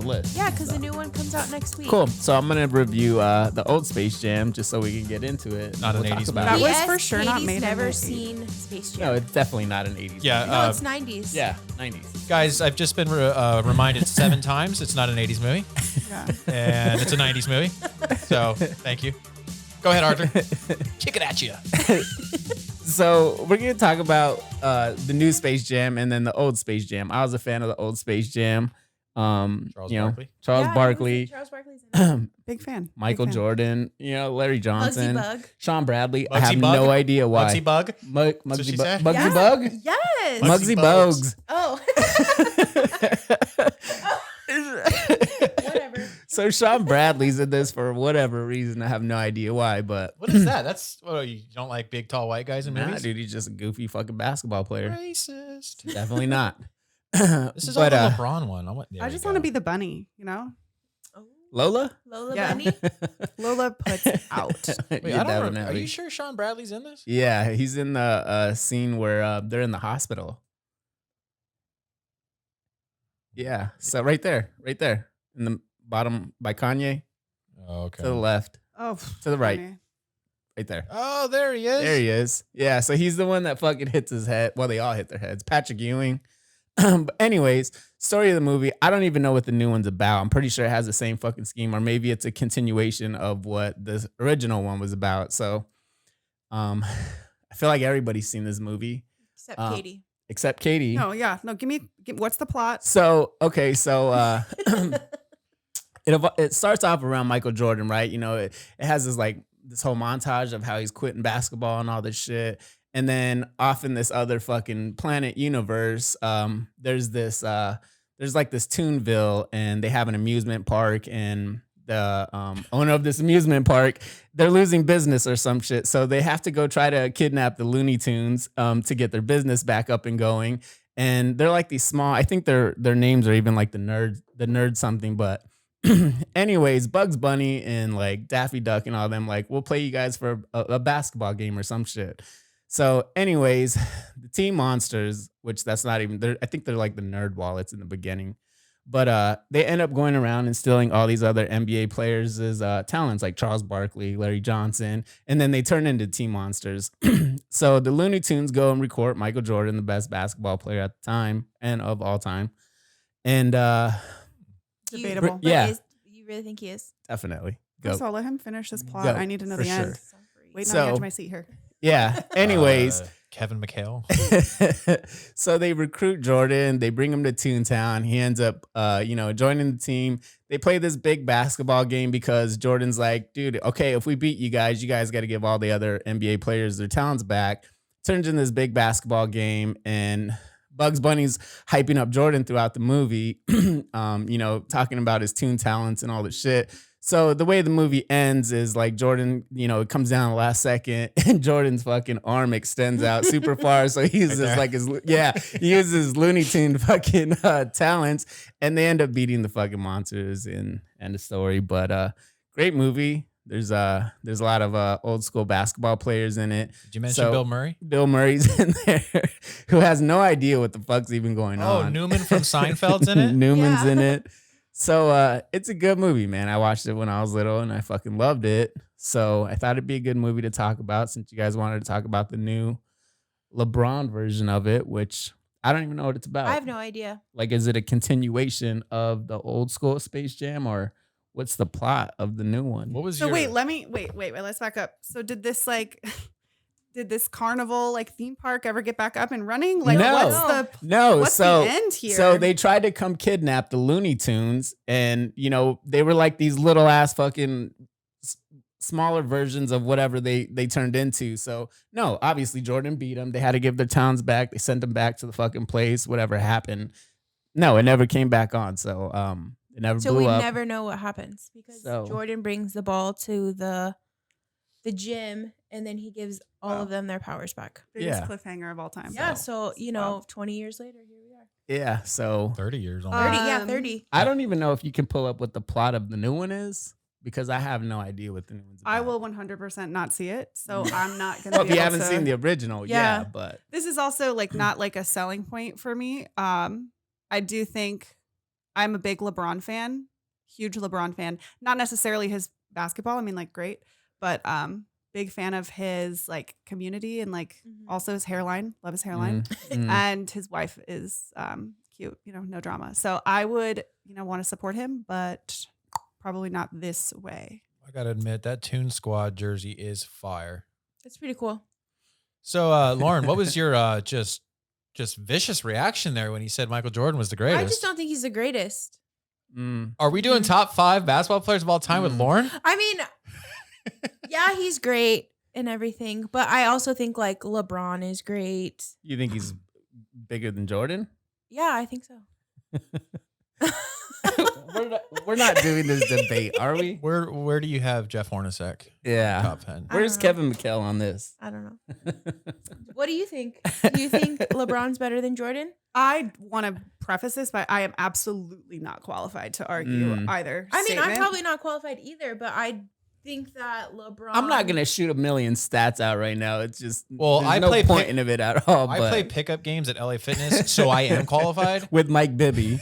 list. Yeah, because the new one comes out next week. Cool. So I'm gonna review the old Space Jam just so we can get into it. Not an We'll talk 80s about That it. was P.S. for sure not Katie's made in never the seen Space No, Jam. it's definitely not an 80s. Yeah. No, it's 90s. Yeah, 90s. guys, I've just been reminded 7 times it's not an 80s movie, Yeah. and it's a 90s movie. So thank you. Go ahead, Arthur. Kick it at you. So we're gonna talk about the new Space Jam and then the old Space Jam. I was a fan of the old Space Jam. Charles Barkley. Charles Yeah, Barkley, Charles Barkley's in it. Big fan. Big Michael fan. Jordan, Larry Johnson, Bug. Sean Bradley. I Muggsy have Bug? no idea why. Mugsy Bug. Muggsy she Bu- said? Muggsy Yeah. Bug? Yes. Muggsy Muggsy Oh. Bogues. Whatever. So Sean Bradley's in this for whatever reason. I have no idea why, but What is that? That's you don't like big, tall, white guys in nah, movies? dude, he's just a goofy fucking basketball player. Racist. Definitely not. This is But, all the LeBron one. I just want to be the bunny, you know? Oh. Lola. Lola Yeah. Bunny. Lola puts out. Wait, Yeah, I don't are definitely. you sure Sean Bradley's in this? Yeah, he's in the scene where they're in the hospital. Yeah, so right there, in the bottom by Kanye, Oh, okay. to the left, Oh, to the right, funny. right there. Oh, there he is. There he is. Yeah, so he's the one that fucking hits his head. Well, they all hit their heads. Patrick Ewing. But anyways, story of the movie. I don't even know what the new one's about. I'm pretty sure it has the same fucking scheme, or maybe it's a continuation of what the original one was about. So, I feel like everybody's seen this movie Except Katie. except Katie. No, yeah. No, give me what's the plot? So okay, so it starts off around Michael Jordan, right? It has this whole montage of how he's quitting basketball and all this shit, And then off in this other fucking planet universe, there's this like this Toonville, and they have an amusement park, and the owner of this amusement park, they're losing business or some shit. So they have to go try to kidnap the Looney Tunes to get their business back up and going. And they're like these small, I think their names are even like the nerd something, but anyways, Bugs Bunny and like Daffy Duck and all them, like, we'll play you guys for a basketball game or some shit. So anyways, the Team Monsters, which that's not even, I think they're like the Nerd Wallets in the beginning. But they end up going around and stealing all these other NBA players' talents, like Charles Barkley, Larry Johnson, and then they turn into Team Monsters. So the Looney Tunes go and record Michael Jordan, the best basketball player at the time and of all time. And Debatable. Yeah. You really think he is? Definitely. Go. So I'll let him finish this plot. Go, I need to know for the end. sure. Wait, So- on the edge of my seat here. Yeah. Anyways. Kevin McHale. So they recruit Jordan. They bring him to Toontown. He ends up, joining the team. They play this big basketball game because Jordan's like, dude, okay, if we beat you guys got to give all the other NBA players their talents back. Turns into this big basketball game, and Bugs Bunny's hyping up Jordan throughout the movie, talking about his Toon talents and all this shit. So the way the movie ends is like Jordan, it comes down the last second, and Jordan's fucking arm extends out super far. So he uses he uses his Looney Tune fucking talents, and they end up beating the fucking monsters in end of story. But great movie. There's a lot of old school basketball players in it. Did you mention Bill Murray? Bill Murray's in there, who has no idea what the fuck's even going on. Oh, Newman from Seinfeld's in it? Newman's in it. So it's a good movie, man. I watched it when I was little and I fucking loved it. So I thought it'd be a good movie to talk about since you guys wanted to talk about the new LeBron version of it, which I don't even know what it's about. I have no idea. Like, is it a continuation of the old school Space Jam, or what's the plot of the new one? What was So your... wait, let's back up. So did this did this carnival theme park ever get back up and running? Like, No. what's the end here? So they tried to come kidnap the Looney Tunes, and they were like these little ass fucking smaller versions of whatever they turned into. So no, obviously Jordan beat them. They had to give their towns back. They sent them back to the fucking place. Whatever happened, no, it never came back on. So it never So blew we up. never know what happens because So- Jordan brings the ball to the gym, and then he gives all of them their powers back. biggest Yeah. cliffhanger of all time. Yeah, so 20 years later, here we are. Yeah. So 30 years on 30, that. 30. I don't even know if you can pull up what the plot of the new one is, because I have no idea what the new one's about. I will 100% not see it. So I'm not going to Well, be if you able haven't to- seen the original, Yeah. but This is also not like a selling point for me. I do think I'm a big LeBron fan, huge LeBron fan. Not necessarily his basketball. I mean, great, but big fan of his community and also his hairline. Love his hairline. And his wife is cute. No drama. So I would want to support him, but probably not this way. I got to admit, that Toon Squad jersey is fire. That's pretty cool. So, Lauren, what was your just vicious reaction there when he said Michael Jordan was the greatest? I just don't think he's the greatest. Are we doing top 5 basketball players of all time with Lauren? I mean, yeah, he's great and everything, but I also think LeBron is great. You think he's bigger than Jordan? Yeah, I think so. We're not doing this debate, are we? Where do you have Jeff Hornacek? Yeah. Top 10. Where's I don't Kevin McHale on this? I don't know. What do you think? Do you think LeBron's better than Jordan? I want to preface this, but I am absolutely not qualified to argue either. I mean, I'm statement. probably not qualified either, but I think that LeBron. I'm not gonna shoot a million stats out right now. It's just Well, there's I no play point pick- in it at all. I but play pickup games at LA Fitness, so I am qualified. with Mike Bibby.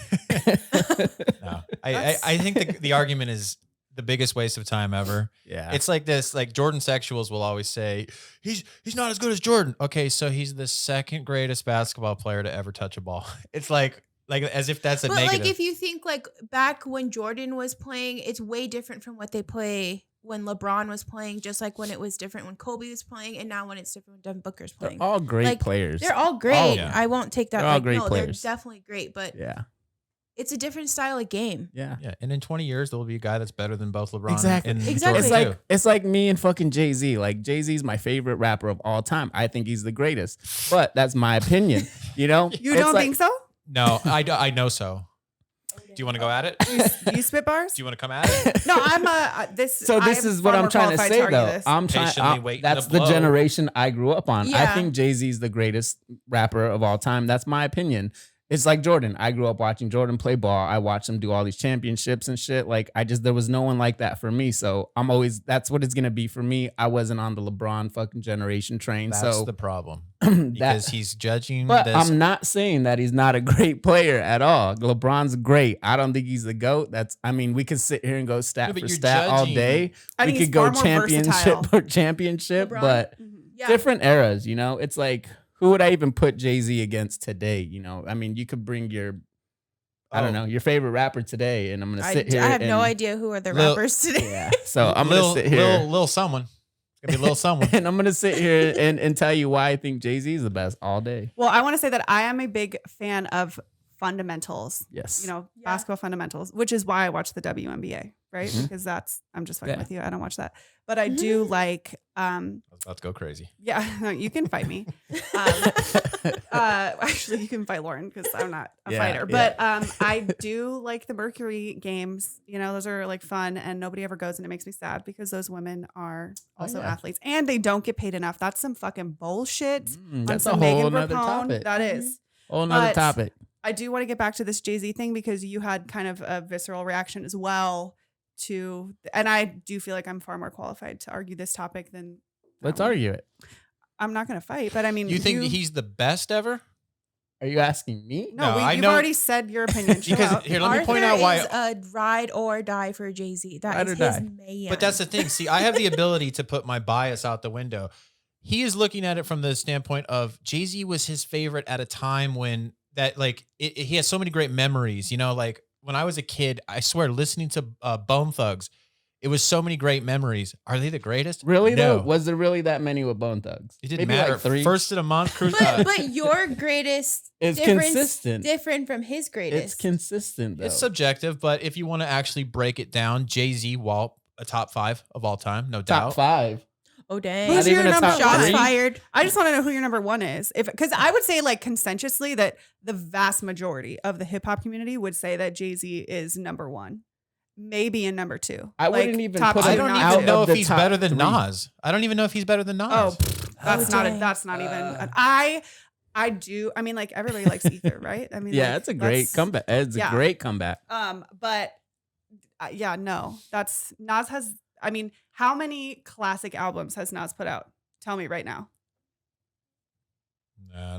No, I think the argument is the biggest waste of time ever. Yeah, It's like this, Jordan sexuals will always say, he's not as good as Jordan. Okay, so he's the second greatest basketball player to ever touch a ball. It's like as if that's a But negative. if you think back when Jordan was playing, it's way different from what they play when LeBron was playing, just like when it was different when Kobe was playing, and now when it's different when Devin Booker's they're playing. all great players. They're all great. All of them. I won't take that. They're all great players. They're definitely great, but Yeah, it's a different style of game. Yeah. Yeah, and in 20 years, there will be a guy that's better than both LeBron Exactly. and Exactly. Jordan It's too. like me and fucking Jay-Z. Like Jay-Z's my favorite rapper of all time. I think he's the greatest. But that's my opinion. You know? You It's don't like- think so? No, I know so. Do you want to go at it? Do You spit bars? you want to come at it? No, I'm this. So this I'm is what far I'm more trying to qualified say argue though. this. I'm trying. Patiently waiting That's to the blow. generation I grew up on. I Yeah. think Jay-Z's the greatest rapper of all time. That's my opinion. It's like Jordan. I grew up watching Jordan play ball. I watched him do all these championships and shit. Like there was no one like that for me. So that's what it's gonna be for me. I wasn't on the LeBron fucking generation train. That's so the problem that, because he's judging but this. I'm not saying that he's not a great player at all. LeBron's great. I don't think he's the GOAT. We could sit here and go stat Yeah, but for you're stat all judging- day. I We think could he's go far more championship versatile. or championship, LeBron? but Yeah. different eras, you know? It's like, who would I even put Jay-Z against today? You know, I mean, you could bring I don't know, your favorite rapper today, and I'm going to I sit here. have no and- idea who are the Lil- rappers today. Yeah. So I'm going to sit here. Lil someone. It's gonna be Lil someone. And I'm going to sit here and tell you why I think Jay-Z is the best all day. Well, I want to say that I am a big fan of fundamentals. Yes. You know, Yeah. basketball fundamentals, which is why I watch the WNBA, right? Mhm. Because I'm just fucking Yeah. with you. I don't watch that, but I do like. I was about to go crazy. Yeah, no, you can fight me. Actually, you can fight Lauren because I'm not a Yeah, fighter. yeah. But I do like the Mercury games. You know, those are like fun, and nobody ever goes, and it makes me sad because those women are also yeah. athletes, and they don't get paid enough. That's some fucking bullshit. That's a some whole Megan nother Rapone. topic. That is. Whole nother But- topic. I do want to get back to this Jay-Z thing because you had kind of a visceral reaction as well to, and I do feel like I'm far more qualified to argue this topic than. Let's argue it. I'm not going to fight, but I mean, You think he's the best ever? Are you asking me? No, No, I you've know- already said your opinion. Chill Because out. here, let me point Arthur out why. is a ride or die for Jay-Z. That Ride is or his die. man. But that's the thing. See, I have the ability to put my bias out the window. He is looking at it from the standpoint of Jay-Z was his favorite at a time when he has so many great memories. You know, like when I was a kid, I swear, listening to Bone Thugs, it was so many great memories. Are they the greatest? Really No. though? Was there really that many with Bone Thugs? It didn't Maybe matter. Like 3. First of the month, cruise. But your greatest It's difference consistent. different from his greatest. It's consistent though. It's subjective, but if you want to actually break it down, Jay-Z, Walt, a top 5 of all time, no top doubt. 5. Oh dang! Who's Not your even a number top Shots three? fired. I just want to know who your number one is. Because I would say like consensuously that the vast majority of the hip hop community would say that Jay-Z is number one. Maybe in number 2. I Like, wouldn't even top put two, I him don't not out even two. know of if the he's top better than 3. Nas. I don't even know if he's better than Nas. Oh, that's not dang. that's not even. I do. I mean, like everybody likes Ether, right? I mean, Yeah, like, it's a great that's- comeback. It's yeah. a great comeback. But yeah, no, that's Nas has. I mean, how many classic albums has Nas put out? Tell me right now.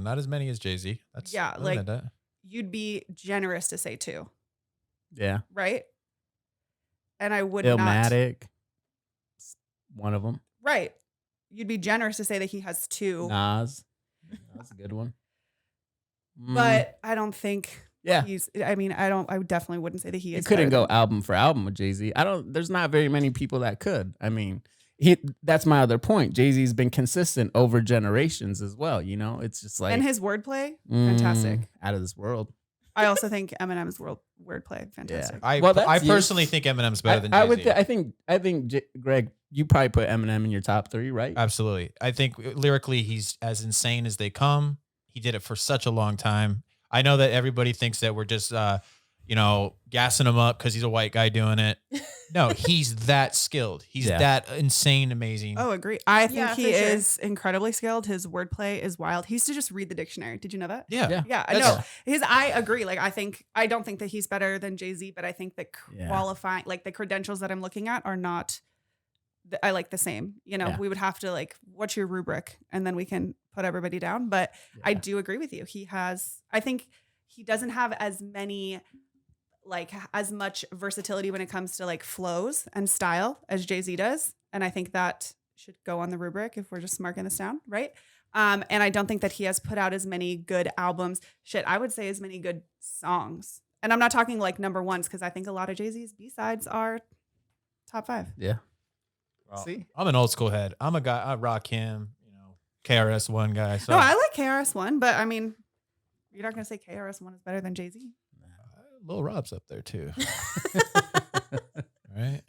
Not as many as Jay-Z. That's Yeah, I'll like- admit that. You'd be generous to say 2, Yeah. right? And I would not. Illmatic. One of them. Right. You'd be generous to say that he has 2, Nas. That's a good one. but I don't think yeah. he's. I mean, I definitely wouldn't say that he You is. couldn't better go album for album with Jay-Z. There's not very many people that could. I mean, that's my other point. Jay-Z's been consistent over generations as well. You know, it's just like and his wordplay, fantastic. out of this world. I also think Eminem's wordplay, fantastic. I Well, that's you. personally think Eminem's better than I Jay-Z. would. I think Greg, you probably put Eminem in your top 3, right? Absolutely. I think lyrically he's as insane as they come. He did it for such a long time. I know that everybody thinks that we're just gassing him up because he's a white guy doing it. No, he's that skilled. He's Yeah. that insane, amazing. Oh, agree. I think Yeah, he for sure. is incredibly skilled. His wordplay is wild. He used to just read the dictionary. Did you know that? Yeah. Yeah. Yeah, I That's- know. I agree. Like, I don't think that he's better than Jay-Z, but I think that Yeah. qualifying, like the credentials that I'm looking at are not, I like the same. You know, Yeah. we would have to like, what's your rubric? And then we can put everybody down. But I Yeah. do agree with you. I think he doesn't have as many, like as much versatility when it comes to like flows and style as Jay-Z does. And I think that should go on the rubric if we're just marking this down, right? And I don't think that he has put out as many good albums. Shit, I would say as many good songs. And I'm not talking like number ones because I think a lot of Jay-Z's B-sides are top 5. Yeah. Well, See? I'm an old school head. I'm a guy. I rock him. KRS-One guy. So No, I like KRS-One, but I mean, you're not going to say KRS-One is better than Jay-Z. Lil Rob's up there too. All right.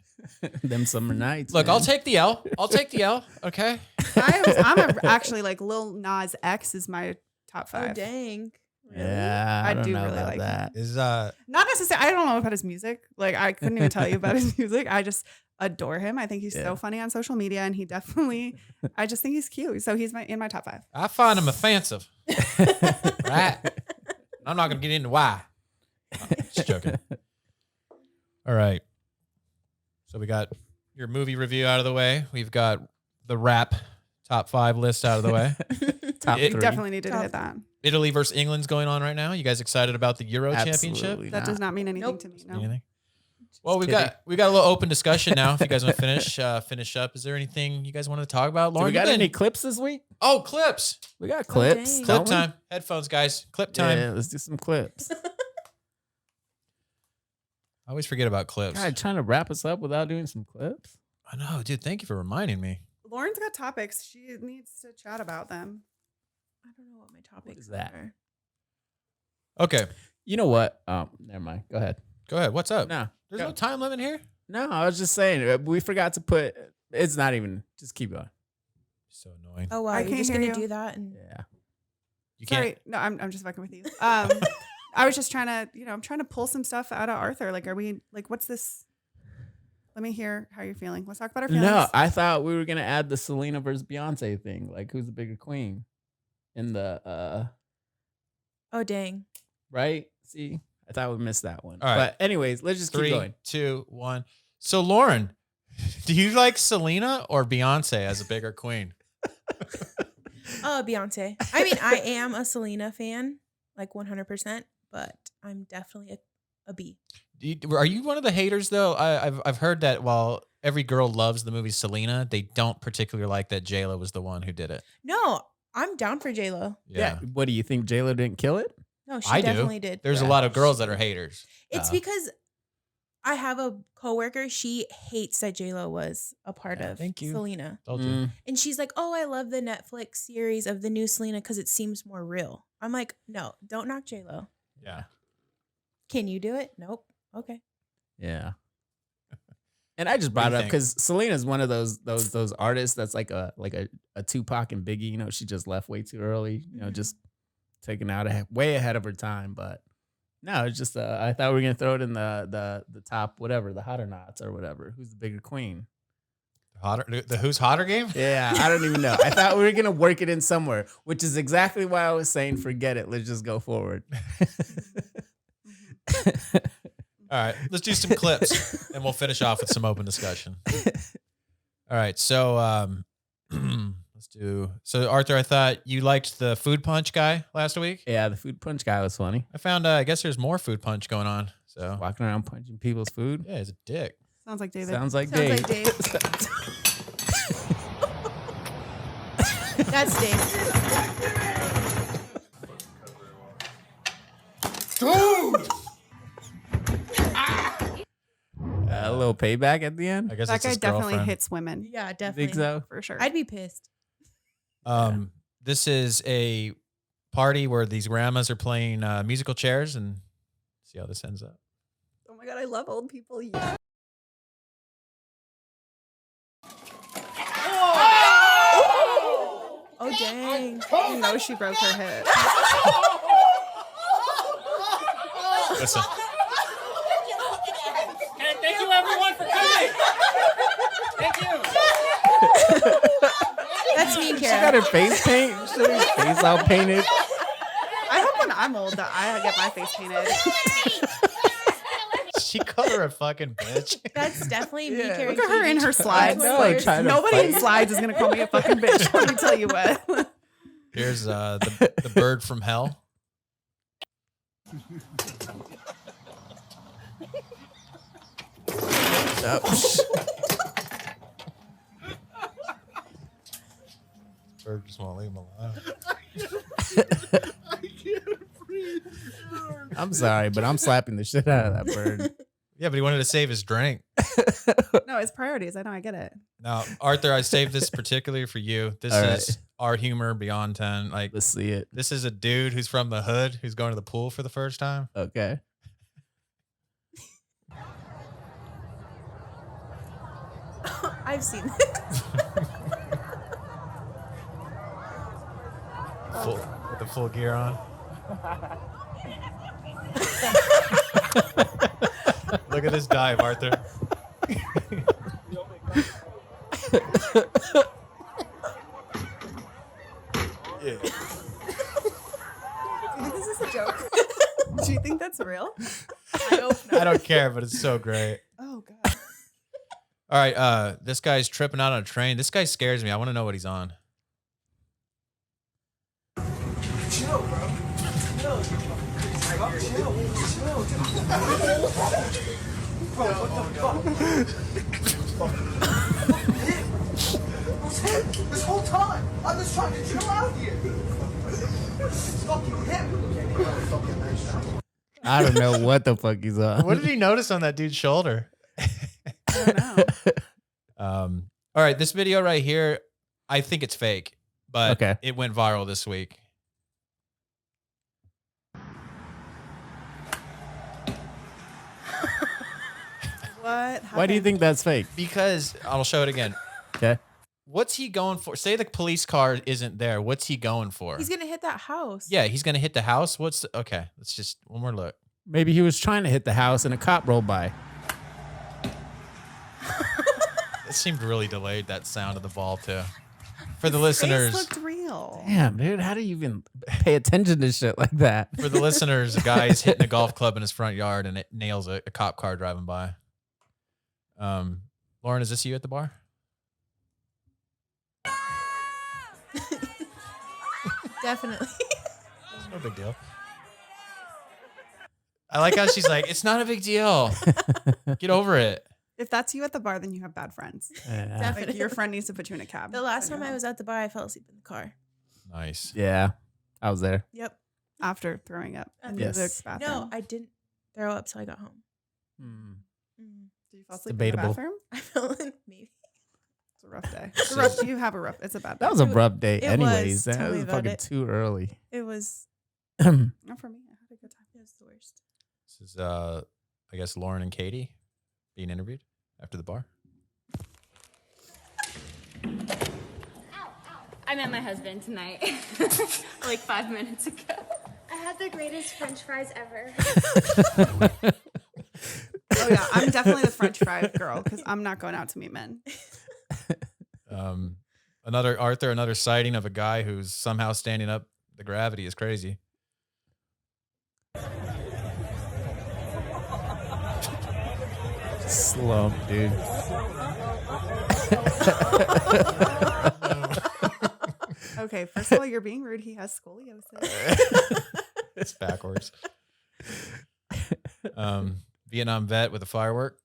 Them summer nights. Look, man. I'll take the L. I'll take the L. Okay. Actually like Lil Nas X is my top 5. Oh dang. Really? Yeah, I I don't do know really about like that. Is Not necessarily. I don't know about his music. Like I couldn't even tell you about his music. I just adore him. I think he's Yeah. so funny on social media, and he definitely. I just think he's cute. So he's in my top 5. I find him offensive. Right. I'm not gonna get into why. Just joking. All right. So we got your movie review out of the way. We've got the rap top 5 list out of the way. Top It- 3. Definitely needed to hit that. Italy versus England's going on right now. You guys excited about the Euro Championship? Absolutely That does not mean anything Nope. to me. No. Anything? Well, we've kidding. got a little open discussion now. If you guys want to finish up, is there anything you guys wanted to talk about? Do Lauren, we got you've been- any clips this week? Oh, clips! We got clips. dang. Clip don't we? time. Headphones, guys. Clip time. Yeah, let's do some clips. I always forget about clips. God, trying to wrap us up without doing some clips. I know, dude. Thank you for reminding me. Lauren's got topics. She needs to chat about them. I don't know what my topics is that? are. Okay, You know what? Never mind. Go ahead. go ahead. What's up? No, There's go. no time limit here. No, I was just saying we forgot to put. It's not even. Just keep going. So annoying. Oh wow, I you're can't just hear gonna you. do that and Yeah. You can't. Sorry, no, I'm just fucking with you. I was just trying to, I'm trying to pull some stuff out of Arthur. Like, are we like, what's this? Let me hear how you're feeling. Let's talk about our feelings. No, I thought we were gonna add the Selena versus Beyonce thing. Like, who's the bigger queen? In the oh dang. right? See, I thought we missed that one. All right. But anyways, let's just keep 3, going. 2, 1. So Lauren, do you like Selena or Beyonce as a bigger queen? Beyonce. I mean, I am a Selena fan, like 100%, but I'm definitely a B. Are you one of the haters though? I've heard that while every girl loves the movie Selena, they don't particularly like that J-Lo was the one who did it. No, I'm down for J Lo. Yeah, What do you think? J-Lo didn't kill it? No, she I do. definitely did. There's a Yeah. lot of girls that are haters. It's because I have a coworker. She hates that J Lo was a part Yeah, of thank you. Selena, Told you. Mm, and she's like, "Oh, I love the Netflix series of the new Selena because it seems more real." I'm like, "No, don't knock J Lo. Yeah. Can you do it? Nope. Okay. yeah. And I just What do brought you it up think? because Selena's one of those artists that's like a Tupac and Biggie. You know, she just left way too early. You know, Mhm. just taken out way ahead of her time. But no, it's just I thought we were gonna throw it in the top whatever, the hotter knots or whatever. Who's the bigger queen? Hotter, the who's hotter game? Yeah, I don't even know. I thought we were gonna work it in somewhere, which is exactly why I was saying forget it. Let's just go forward. All right, let's do some clips and we'll finish off with some open discussion. All right, so let's do. So Arthur, I thought you liked the food punch guy last week. Yeah, the food punch guy was funny. I found I guess there's more food punch going on. So Walking around punching people's food. yeah, he's a dick. Sounds like David. Sounds like Sounds Dave. like Dave. That's Dave. A little payback at the end. I guess that it's guy his definitely girlfriend. hits women. Yeah, You definitely. think so? For sure. I'd be pissed. This is a party where these grandmas are playing musical chairs, and see how this ends up. Oh my God, I love old people. Yeah. Oh dang. You know she broke her hip. Listen, And thank you everyone for coming. Thank you. That's me and She got Kara. her face paint. She got her face all painted. I hope when I'm old that I get my face painted. she called her a fucking bitch. That's definitely me Yeah. carrying Look at her in her slides. I know, trying to Nobody in fight. slides is gonna call me a fucking bitch. Let me tell you what. Here's the bird from hell. Bird just won't leave him alone. I'm sorry, but I'm slapping the shit out of that bird. Yeah, but he wanted to save his drink. No, it's priorities. I know. I get it. Now, Arthur, I saved this particularly for you. This All is our humor beyond 10. Like, Let's see it. this is a dude who's from the hood who's going to the pool for the first time. Okay. I've seen this. With the full gear on. Look at this dive, Arthur. Yeah. This is a joke. Do you think that's real? I hope not. I don't care, but it's so great. Oh god. All right, this guy's tripping out on a train. This guy scares me. I want to know what he's on. Chill, bro. Chill. Bro, what the fuck? This whole time, I'm just trying to chill out here. It's fucking him. I don't know what the fuck he's on. What did he notice on that dude's shoulder? I don't know. All right, this video right here, I think it's fake, but Okay. it went viral this week. What? Why do you think that's fake? Because I'll show it again. Okay. What's he going for? Say the police car isn't there. What's he going for? He's gonna hit that house. Yeah, he's gonna hit the house. Okay? Let's just one more look. Maybe he was trying to hit the house and a cop rolled by. It seemed really delayed. That sound of the ball too. For the Face listeners, looked real. Damn, dude, how do you even pay attention to shit like that? for the listeners, a guy's hitting a golf club in his front yard and it nails a cop car driving by. Lauren, is this you at the bar? Definitely. No big deal. I like how she's like, it's not a big deal. Get over it. If that's you at the bar, then you have bad friends. Yeah. Like Definitely. your friend needs to put you in a cab. The last when time you're I was at the bar, I fell asleep in the car. Nice. Yeah, I was there. Yep. home after throwing up in Yes. the bathroom. No, I didn't throw up till I got home. Hmm. Did you fall asleep debatable. in the bathroom? I fell in maybe. It's a rough day. It's a rough. You have a rough. It's a bad day. That was a rough day, It anyways. was. That Tell me was about fucking it. too early. It was. Not for me. I had a good time. It was the worst. This is, I guess, Lauren and Katie being interviewed after the bar. I met my husband tonight, like 5 minutes ago. I had the greatest French fries ever. Oh yeah, I'm definitely the French fry girl because I'm not going out to meet men. Another sighting of a guy who's somehow standing up. The gravity is crazy. Slump, dude. Okay, first of all, you're being rude. He has scoliosis. It's backwards. Vietnam vet with a firework.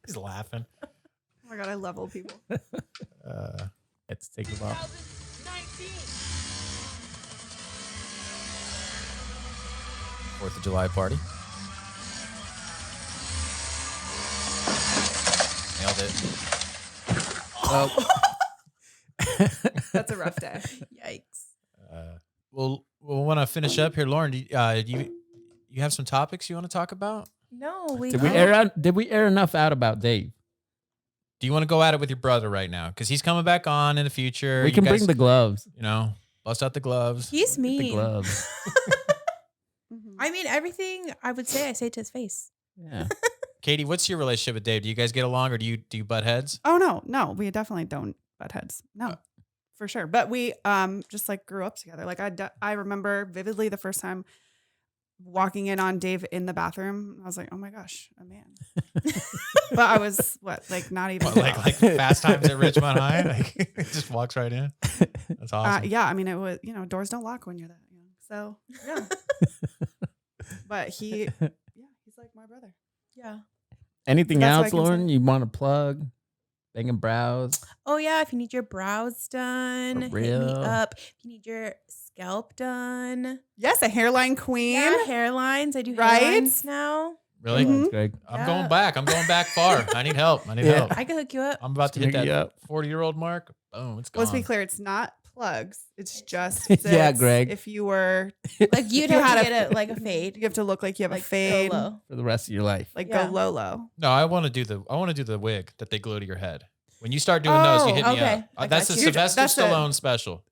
He's laughing. Oh my god, I level people. Let's take it off. 4th of July party. Nailed it. That's a rough day. Yikes. We'll want to finish up here, Lauren. Do you have some topics you want to talk about? No, we Did we air enough out about Dave? Do you want to go at it with your brother right now? Because he's coming back on in the future. We You can guys, bring the gloves. bust out the gloves. He's The mean. gloves. Mhm. I mean, everything I would say, I say to his face. Yeah. Katie, what's your relationship with Dave? Do you guys get along, or do you butt heads? Oh no, we definitely don't butt heads. No, for sure. But we just like grew up together. Like I remember vividly the first time walking in on Dave in the bathroom. I was like, oh my gosh, a man. But I was not even What, like Fast Times at Ridgemont High? Like it just walks right in. That's awesome. yeah. I mean, it was doors don't lock when you're that young. So yeah. But he's like my brother. Yeah. Anything That's what I else, can Lauren? say. You want to plug? Banging brows. Oh yeah, if you need your brows done, For hit me real? up. If you need your scalp done, Yes, a hairline queen. yeah, hairlines. I do Right? hairlines now. Really? Thanks, Greg. I'm going back. I'm going back far. I need help. I need Yeah. help. I can hook you up. I'm about to hit Hook you that up. 40-year-old mark. Boom, it's gone. Let's be clear, it's not plugs. It's just Yeah, zits. Greg. If you were, Like you'd You have had to get it like a fade. you have to look like you have Like a fade, solo. For the rest of your life. like Yeah. go low. No, I want to do the wig that they glue to your head. When you start doing those, you hit me okay. up. I That's got a you. Sylvester That's a- Stallone special.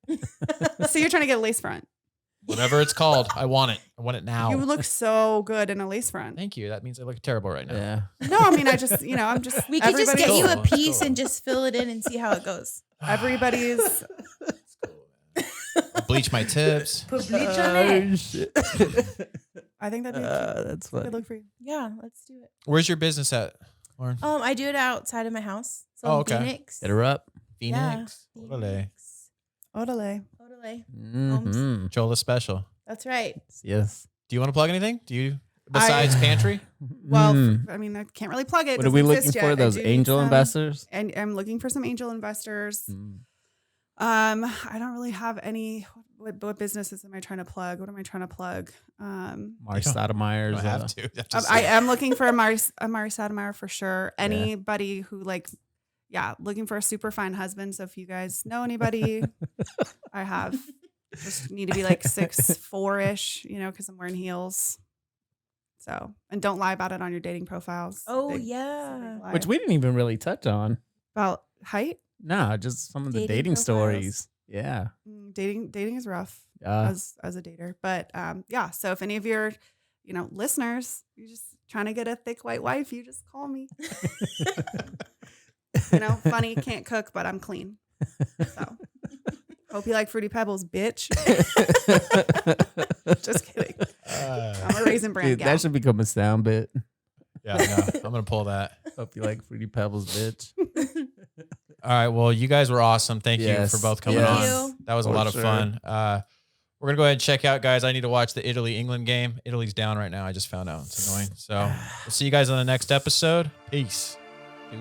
So you're trying to get a lace front. Whatever it's called, I want it. I want it now. You look so good in a lace front. Thank you. That means I look terrible right now. Yeah. No, I mean, I just, I'm just. We could just everybody's- get you a cool. piece Cool. and just fill it in and see how it goes. Everybody's. It's cool, man. I'll bleach my tips. Oh, shit. I think that'd be That's a funny. good look for you. Yeah, let's do it. Where's your business at, Lauren? I do it outside of my house. So Oh, in okay. Phoenix. Get her up. Phoenix. Yeah, Orale. Phoenix. Odele. Totally. Mm-hmm. Chola special. That's right. Yes. Do you want to plug anything? Do you besides pantry? Well, Mm. I mean, I can't really plug it. What are Doesn't we looking exist for? yet. I Those do need angel some- investors? And I'm looking for some angel investors. Mm. I don't really have any. What businesses am I trying to plug? What am I trying to plug? Mark You Stoudemire's. don't have to. Just I say it. am looking for a Mari Sotomayor for sure. Anybody who looking for a super fine husband. So if you guys know anybody, I have. Just need to be like 6'4" because I'm wearing heels. So, and don't lie about it on your dating profiles. Oh, Big- yeah. big lie. Which we didn't even really touch on. About height. No, just some of the Dating dating profiles. stories. Yeah. Dating is rough Uh, as a dater, but yeah. So if any of your listeners, you're just trying to get a thick white wife, you just call me. Funny, can't cook, but I'm clean. So hope you like Fruity Pebbles, bitch. Just kidding. I'm a Raisin Bran dude, gal. that should become a sound bit. Yeah, no, I'm gonna pull that. Hope you like Fruity Pebbles, bitch. All right. Well, you guys were awesome. Thank Yes. you for both coming Yes. on. Thank you. That was a For lot of sure. fun. We're gonna go ahead and check out, guys. I need to watch the Italy-England game. Italy's down right now. I just found out. It's annoying. So we'll see you guys on the next episode. Peace. Dude.